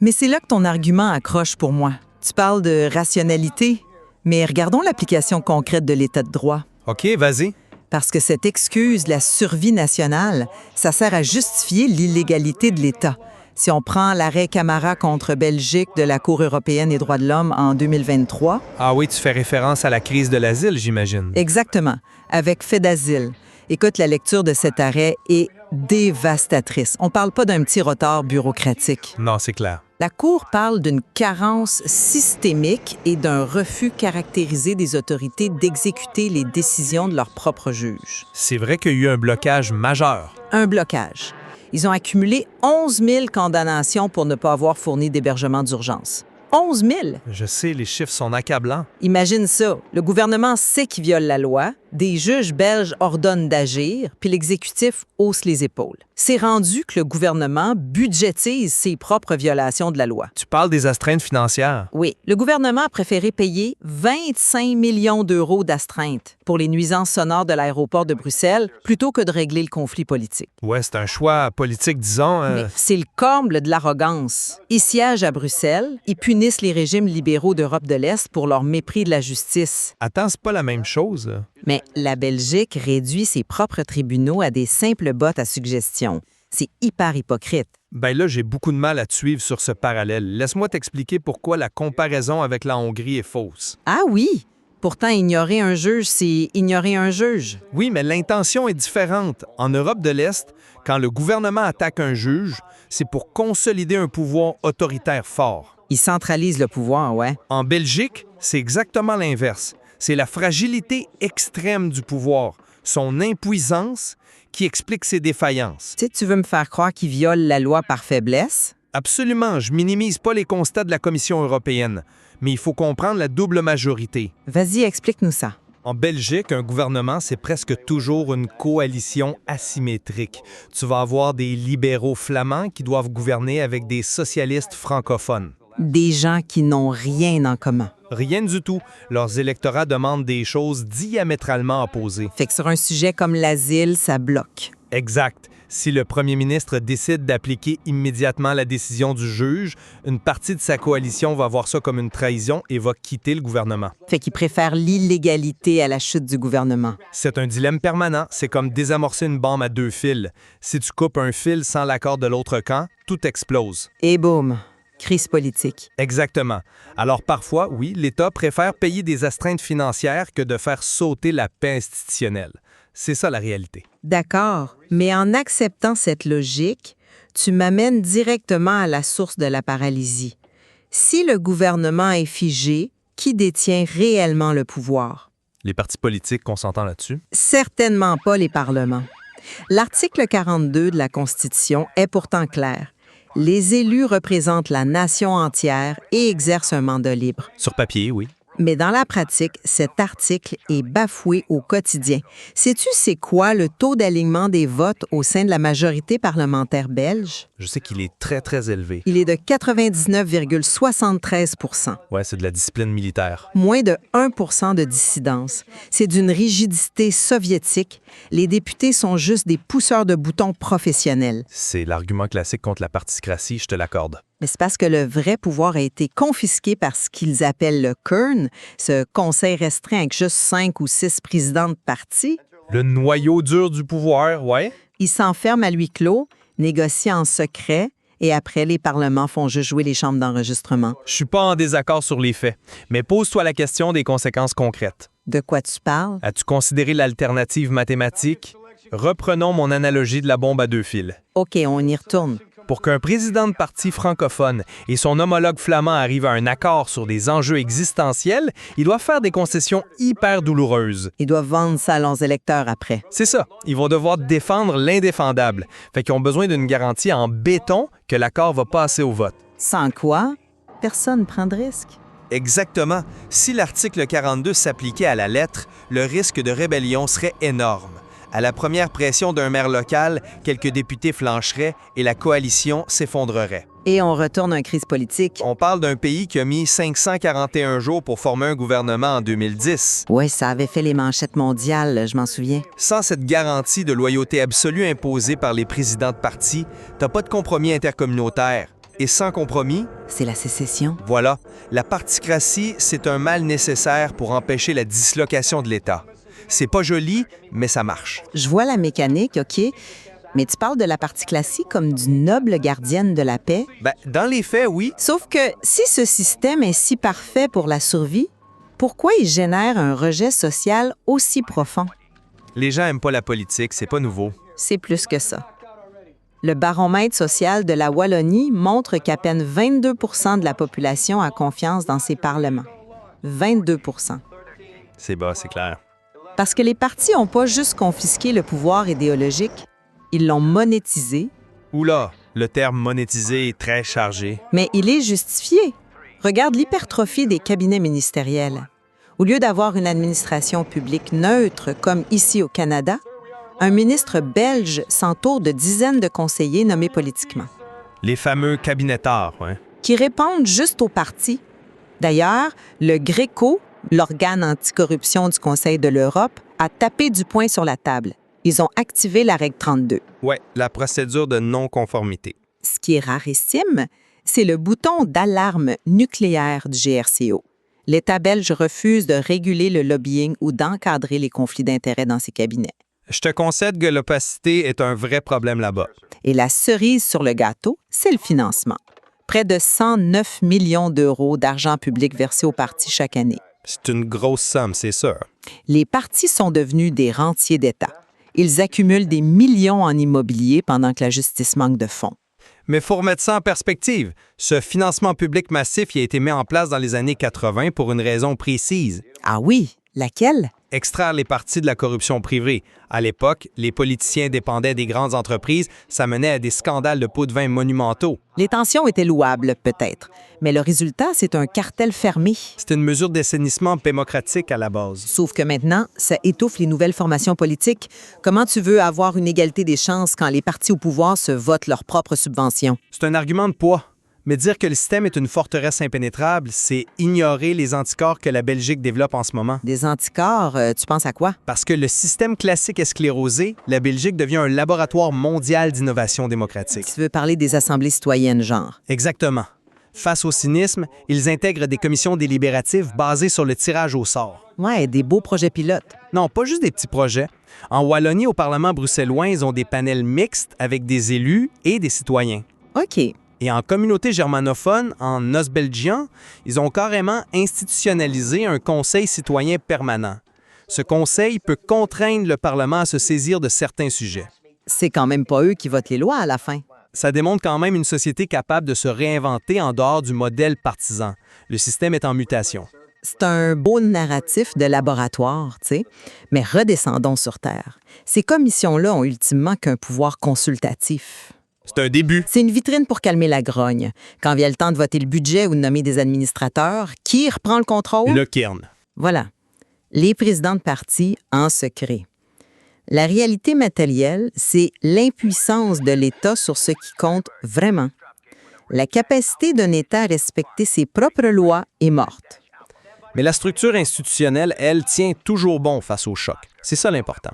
Speaker 7: Mais c'est là que ton argument accroche pour moi. Tu parles de rationalité, mais regardons l'application concrète de l'État de droit.
Speaker 8: OK, vas-y.
Speaker 7: Parce que cette excuse, la survie nationale, ça sert à justifier l'illégalité de l'État. Si on prend l'arrêt Camara contre Belgique de la Cour européenne des droits de l'homme en 2023...
Speaker 8: Ah oui, tu fais référence à la crise de l'asile, j'imagine.
Speaker 7: Exactement, avec fait d'asile. Écoute, la lecture de cet arrêt est dévastatrice. On parle pas d'un petit retard bureaucratique.
Speaker 8: Non, c'est clair.
Speaker 7: La Cour parle d'une carence systémique et d'un refus caractérisé des autorités d'exécuter les décisions de leurs propres juges.
Speaker 8: C'est vrai qu'il y a eu un blocage majeur.
Speaker 7: Un blocage. Ils ont accumulé 11 000 condamnations pour ne pas avoir fourni d'hébergement d'urgence. 11 000!
Speaker 8: Je sais, les chiffres sont accablants.
Speaker 7: Imagine ça. Le gouvernement sait qu'il viole la loi, des juges belges ordonnent d'agir, puis l'exécutif hausse les épaules. C'est rendu que le gouvernement budgétise ses propres violations de la loi.
Speaker 8: Tu parles des astreintes financières.
Speaker 7: Oui, le gouvernement a préféré payer 25 millions d'euros d'astreintes pour les nuisances sonores de l'aéroport de Bruxelles plutôt que de régler le conflit politique.
Speaker 8: Ouais, c'est un choix politique, disons.
Speaker 7: Mais c'est le comble de l'arrogance. Ils siègent à Bruxelles, ils punissent les régimes libéraux d'Europe de l'Est pour leur mépris de la justice.
Speaker 8: Attends, c'est pas la même chose.
Speaker 7: Mais la Belgique réduit ses propres tribunaux à des simples bottes à suggestion. C'est hyper hypocrite.
Speaker 8: Ben là, j'ai beaucoup de mal à te suivre sur ce parallèle. Laisse-moi t'expliquer pourquoi la comparaison avec la Hongrie est fausse.
Speaker 7: Ah oui? Pourtant, ignorer un juge, c'est ignorer un juge.
Speaker 8: Oui, mais l'intention est différente. En Europe de l'Est, quand le gouvernement attaque un juge, c'est pour consolider un pouvoir autoritaire fort.
Speaker 7: Il centralise le pouvoir, ouais.
Speaker 8: En Belgique, c'est exactement l'inverse. C'est la fragilité extrême du pouvoir, son impuissance, qui explique ses défaillances.
Speaker 7: Tu veux me faire croire qu'il viole la loi par faiblesse?
Speaker 8: Absolument, je minimise pas les constats de la Commission européenne, mais il faut comprendre la double majorité.
Speaker 7: Vas-y, explique-nous ça.
Speaker 8: En Belgique, un gouvernement, c'est presque toujours une coalition asymétrique. Tu vas avoir des libéraux flamands qui doivent gouverner avec des socialistes francophones.
Speaker 7: Des gens qui n'ont rien en commun.
Speaker 8: Rien du tout. Leurs électorats demandent des choses diamétralement opposées.
Speaker 7: Fait que sur un sujet comme l'asile, ça bloque.
Speaker 8: Exact. Si le premier ministre décide d'appliquer immédiatement la décision du juge, une partie de sa coalition va voir ça comme une trahison et va quitter le gouvernement.
Speaker 7: Fait qu'il préfère l'illégalité à la chute du gouvernement.
Speaker 8: C'est un dilemme permanent. C'est comme désamorcer une bombe à deux fils. Si tu coupes un fil sans l'accord de l'autre camp, tout explose.
Speaker 7: Et boum! Crise politique.
Speaker 8: Exactement. Alors parfois, oui, l'État préfère payer des astreintes financières que de faire sauter la paix institutionnelle. C'est ça la réalité.
Speaker 7: D'accord, mais en acceptant cette logique, tu m'amènes directement à la source de la paralysie. Si le gouvernement est figé, qui détient réellement le pouvoir?
Speaker 8: Les partis politiques, qu'on s'entend là-dessus?
Speaker 7: Certainement pas les parlements. L'article 42 de la Constitution est pourtant clair. Les élus représentent la nation entière et exercent un mandat libre.
Speaker 8: Sur papier, oui.
Speaker 7: Mais dans la pratique, cet article est bafoué au quotidien. Sais-tu c'est quoi le taux d'alignement des votes au sein de la majorité parlementaire belge?
Speaker 8: Je sais qu'il est très, très élevé.
Speaker 7: Il est de 99,73 %.
Speaker 8: Ouais, c'est de la discipline militaire.
Speaker 7: Moins de 1 % de dissidence. C'est d'une rigidité soviétique. Les députés sont juste des pousseurs de boutons professionnels.
Speaker 8: C'est l'argument classique contre la particratie, je te l'accorde.
Speaker 7: Mais c'est parce que le vrai pouvoir a été confisqué par ce qu'ils appellent le Kern, ce conseil restreint avec juste 5 ou 6 présidents de parti.
Speaker 8: Le noyau dur du pouvoir, ouais.
Speaker 7: Ils s'enferment à huis clos, négocient en secret, et après, les parlements font juste jouer les chambres d'enregistrement.
Speaker 8: Je suis pas en désaccord sur les faits, mais pose-toi la question des conséquences concrètes.
Speaker 7: De quoi tu parles?
Speaker 8: As-tu considéré l'alternative mathématique? Reprenons mon analogie de la bombe à deux fils.
Speaker 7: OK, on y retourne.
Speaker 8: Pour qu'un président de parti francophone et son homologue flamand arrivent à un accord sur des enjeux existentiels, ils doivent faire des concessions hyper douloureuses.
Speaker 7: Ils doivent vendre ça à leurs électeurs après.
Speaker 8: C'est ça. Ils vont devoir défendre l'indéfendable. Fait qu'ils ont besoin d'une garantie en béton que l'accord va passer au vote.
Speaker 7: Sans quoi, personne ne prend de risque.
Speaker 8: Exactement. Si l'article 42 s'appliquait à la lettre, le risque de rébellion serait énorme. À la première pression d'un maire local, quelques députés flancheraient et la coalition s'effondrerait.
Speaker 7: Et on retourne à une crise politique.
Speaker 8: On parle d'un pays qui a mis 541 jours pour former un gouvernement en 2010.
Speaker 7: Oui, ça avait fait les manchettes mondiales, je m'en souviens.
Speaker 8: Sans cette garantie de loyauté absolue imposée par les présidents de parti, t'as pas de compromis intercommunautaire. Et sans compromis,
Speaker 7: C'est la sécession.
Speaker 8: voilà, la particratie, c'est un mal nécessaire pour empêcher la dislocation de l'État. C'est pas joli, mais ça marche.
Speaker 7: Je vois la mécanique, OK, mais tu parles de la particratie comme d'une noble gardienne de la paix.
Speaker 8: Ben, dans les faits, oui.
Speaker 7: Sauf que si ce système est si parfait pour la survie, pourquoi il génère un rejet social aussi profond?
Speaker 8: Les gens aiment pas la politique, c'est pas nouveau.
Speaker 7: C'est plus que ça. Le baromètre social de la Wallonie montre qu'à peine 22 de la population a confiance dans ses parlements. 22
Speaker 8: C'est bas, c'est clair.
Speaker 7: Parce que les partis n'ont pas juste confisqué le pouvoir idéologique, ils l'ont monétisé,
Speaker 8: Oula, le terme monétisé est très chargé.
Speaker 7: mais il est justifié. Regarde l'hypertrophie des cabinets ministériels. Au lieu d'avoir une administration publique neutre comme ici au Canada, un ministre belge s'entoure de dizaines de conseillers nommés politiquement,
Speaker 8: Les fameux cabinettards, ouais.
Speaker 7: qui répondent juste aux partis. D'ailleurs, le GRECO, l'organe anticorruption du Conseil de l'Europe, a tapé du poing sur la table. Ils ont activé la règle 32.
Speaker 8: Ouais, la procédure de non-conformité.
Speaker 7: Ce qui est rarissime, c'est le bouton d'alarme nucléaire du GRCO. L'État belge refuse de réguler le lobbying ou d'encadrer les conflits d'intérêts dans ses cabinets.
Speaker 8: Je te concède que l'opacité est un vrai problème là-bas.
Speaker 7: Et la cerise sur le gâteau, c'est le financement. Près de 109 millions d'euros d'argent public versé aux partis chaque année.
Speaker 8: C'est une grosse somme, c'est sûr.
Speaker 7: Les partis sont devenus des rentiers d'État. Ils accumulent des millions en immobilier pendant que la justice manque de fonds.
Speaker 8: Mais il faut remettre ça en perspective. Ce financement public massif il a été mis en place dans les années 80 pour une raison précise.
Speaker 7: Ah oui, laquelle?
Speaker 8: Extraire les partis de la corruption privée. À l'époque, les politiciens dépendaient des grandes entreprises, ça menait à des scandales de pots de vin monumentaux.
Speaker 7: Les tensions étaient louables, peut-être, mais le résultat, c'est un cartel fermé.
Speaker 8: C'était une mesure d'assainissement démocratique à la base.
Speaker 7: Sauf que maintenant, ça étouffe les nouvelles formations politiques. Comment tu veux avoir une égalité des chances quand les partis au pouvoir se votent leurs propres subventions?
Speaker 8: C'est un argument de poids. Mais dire que le système est une forteresse impénétrable, c'est ignorer les anticorps que la Belgique développe en ce moment.
Speaker 7: Des anticorps, tu penses à quoi?
Speaker 8: Parce que le système classique est sclérosé, la Belgique devient un laboratoire mondial d'innovation démocratique.
Speaker 7: Tu veux parler des assemblées citoyennes, genre?
Speaker 8: Exactement. Face au cynisme, ils intègrent des commissions délibératives basées sur le tirage au sort.
Speaker 7: Ouais, des beaux projets pilotes.
Speaker 8: Non, pas juste des petits projets. En Wallonie, au Parlement bruxellois, ils ont des panels mixtes avec des élus et des citoyens.
Speaker 7: OK.
Speaker 8: Et en communauté germanophone, en Ostbelgien, ils ont carrément institutionnalisé un conseil citoyen permanent. Ce conseil peut contraindre le Parlement à se saisir de certains sujets.
Speaker 7: C'est quand même pas eux qui votent les lois à la fin.
Speaker 8: Ça démontre quand même une société capable de se réinventer en dehors du modèle partisan. Le système est en mutation.
Speaker 7: C'est un beau narratif de laboratoire, tu sais. Mais redescendons sur Terre. Ces commissions-là ont ultimement qu'un pouvoir consultatif.
Speaker 8: C'est un début.
Speaker 7: C'est une vitrine pour calmer la grogne. Quand vient le temps de voter le budget ou de nommer des administrateurs, qui reprend le contrôle?
Speaker 8: Le Cairn.
Speaker 7: Voilà. Les présidents de parti en secret. La réalité matérielle, c'est l'impuissance de l'État sur ce qui compte vraiment. La capacité d'un État à respecter ses propres lois est morte.
Speaker 8: Mais la structure institutionnelle, elle, tient toujours bon face au choc. C'est ça l'important.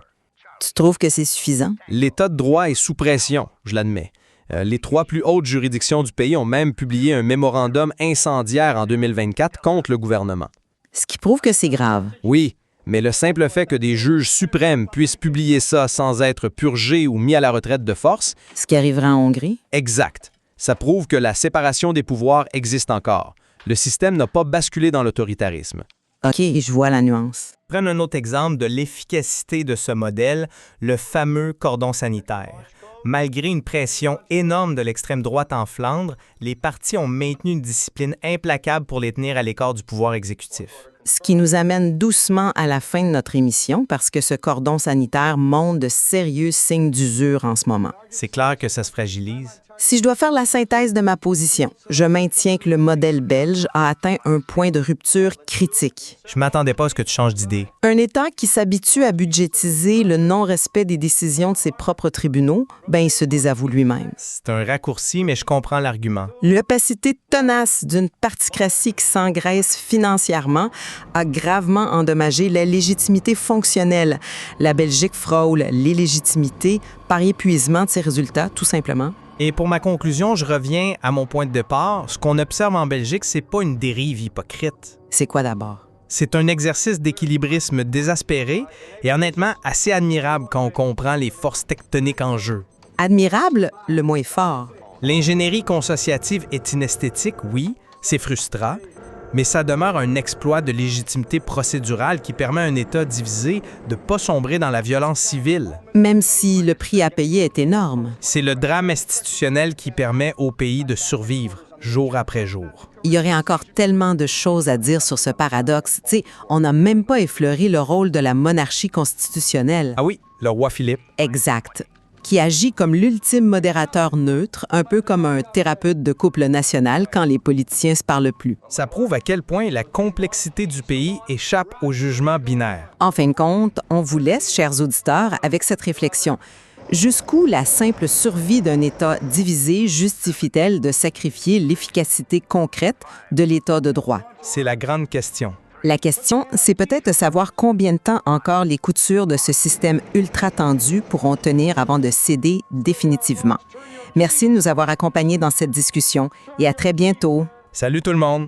Speaker 7: Tu trouves que c'est suffisant?
Speaker 8: L'État de droit est sous pression, je l'admets. Les 3 plus hautes juridictions du pays ont même publié un mémorandum incendiaire en 2024 contre le gouvernement.
Speaker 7: Ce qui prouve que c'est grave.
Speaker 8: Oui, mais le simple fait que des juges suprêmes puissent publier ça sans être purgés ou mis à la retraite de force,
Speaker 7: Ce qui arrivera en Hongrie?
Speaker 8: exact. Ça prouve que la séparation des pouvoirs existe encore. Le système n'a pas basculé dans l'autoritarisme.
Speaker 7: OK, je vois la nuance.
Speaker 9: Prenons un autre exemple de l'efficacité de ce modèle, le fameux cordon sanitaire. Malgré une pression énorme de l'extrême droite en Flandre, les partis ont maintenu une discipline implacable pour les tenir à l'écart du pouvoir exécutif.
Speaker 7: Ce qui nous amène doucement à la fin de notre émission parce que ce cordon sanitaire montre de sérieux signes d'usure en ce moment.
Speaker 9: C'est clair que ça se fragilise.
Speaker 7: Si je dois faire la synthèse de ma position, je maintiens que le modèle belge a atteint un point de rupture critique.
Speaker 9: Je m'attendais pas à ce que tu changes d'idée.
Speaker 7: Un État qui s'habitue à budgétiser le non-respect des décisions de ses propres tribunaux, il se désavoue lui-même.
Speaker 9: C'est un raccourci, mais je comprends l'argument.
Speaker 7: L'opacité tenace d'une particratie qui s'engraisse financièrement a gravement endommagé la légitimité fonctionnelle. La Belgique frôle l'illégitimité par épuisement de ses résultats, tout simplement.
Speaker 9: Et pour ma conclusion, je reviens à mon point de départ. Ce qu'on observe en Belgique, c'est pas une dérive hypocrite.
Speaker 7: C'est quoi d'abord?
Speaker 9: C'est un exercice d'équilibrisme désespéré et honnêtement assez admirable quand on comprend les forces tectoniques en jeu.
Speaker 7: Admirable, le mot est fort.
Speaker 9: L'ingénierie consociative est inesthétique, oui, c'est frustrant, mais ça demeure un exploit de légitimité procédurale qui permet à un État divisé de ne pas sombrer dans la violence civile.
Speaker 7: Même si le prix à payer est énorme.
Speaker 9: C'est le drame institutionnel qui permet au pays de survivre, jour après jour.
Speaker 7: Il y aurait encore tellement de choses à dire sur ce paradoxe. Tu sais, on n'a même pas effleuré le rôle de la monarchie constitutionnelle.
Speaker 9: Ah oui, le roi Philippe.
Speaker 7: Exact. Qui agit comme l'ultime modérateur neutre, un peu comme un thérapeute de couple national quand les politiciens se parlent plus.
Speaker 9: Ça prouve à quel point la complexité du pays échappe au jugement binaire.
Speaker 7: En fin de compte, on vous laisse, chers auditeurs, avec cette réflexion. Jusqu'où la simple survie d'un État divisé justifie-t-elle de sacrifier l'efficacité concrète de l'État de droit?
Speaker 9: C'est la grande question.
Speaker 7: La question, c'est peut-être de savoir combien de temps encore les coutures de ce système ultra tendu pourront tenir avant de céder définitivement. Merci de nous avoir accompagnés dans cette discussion et à très bientôt.
Speaker 9: Salut tout le monde!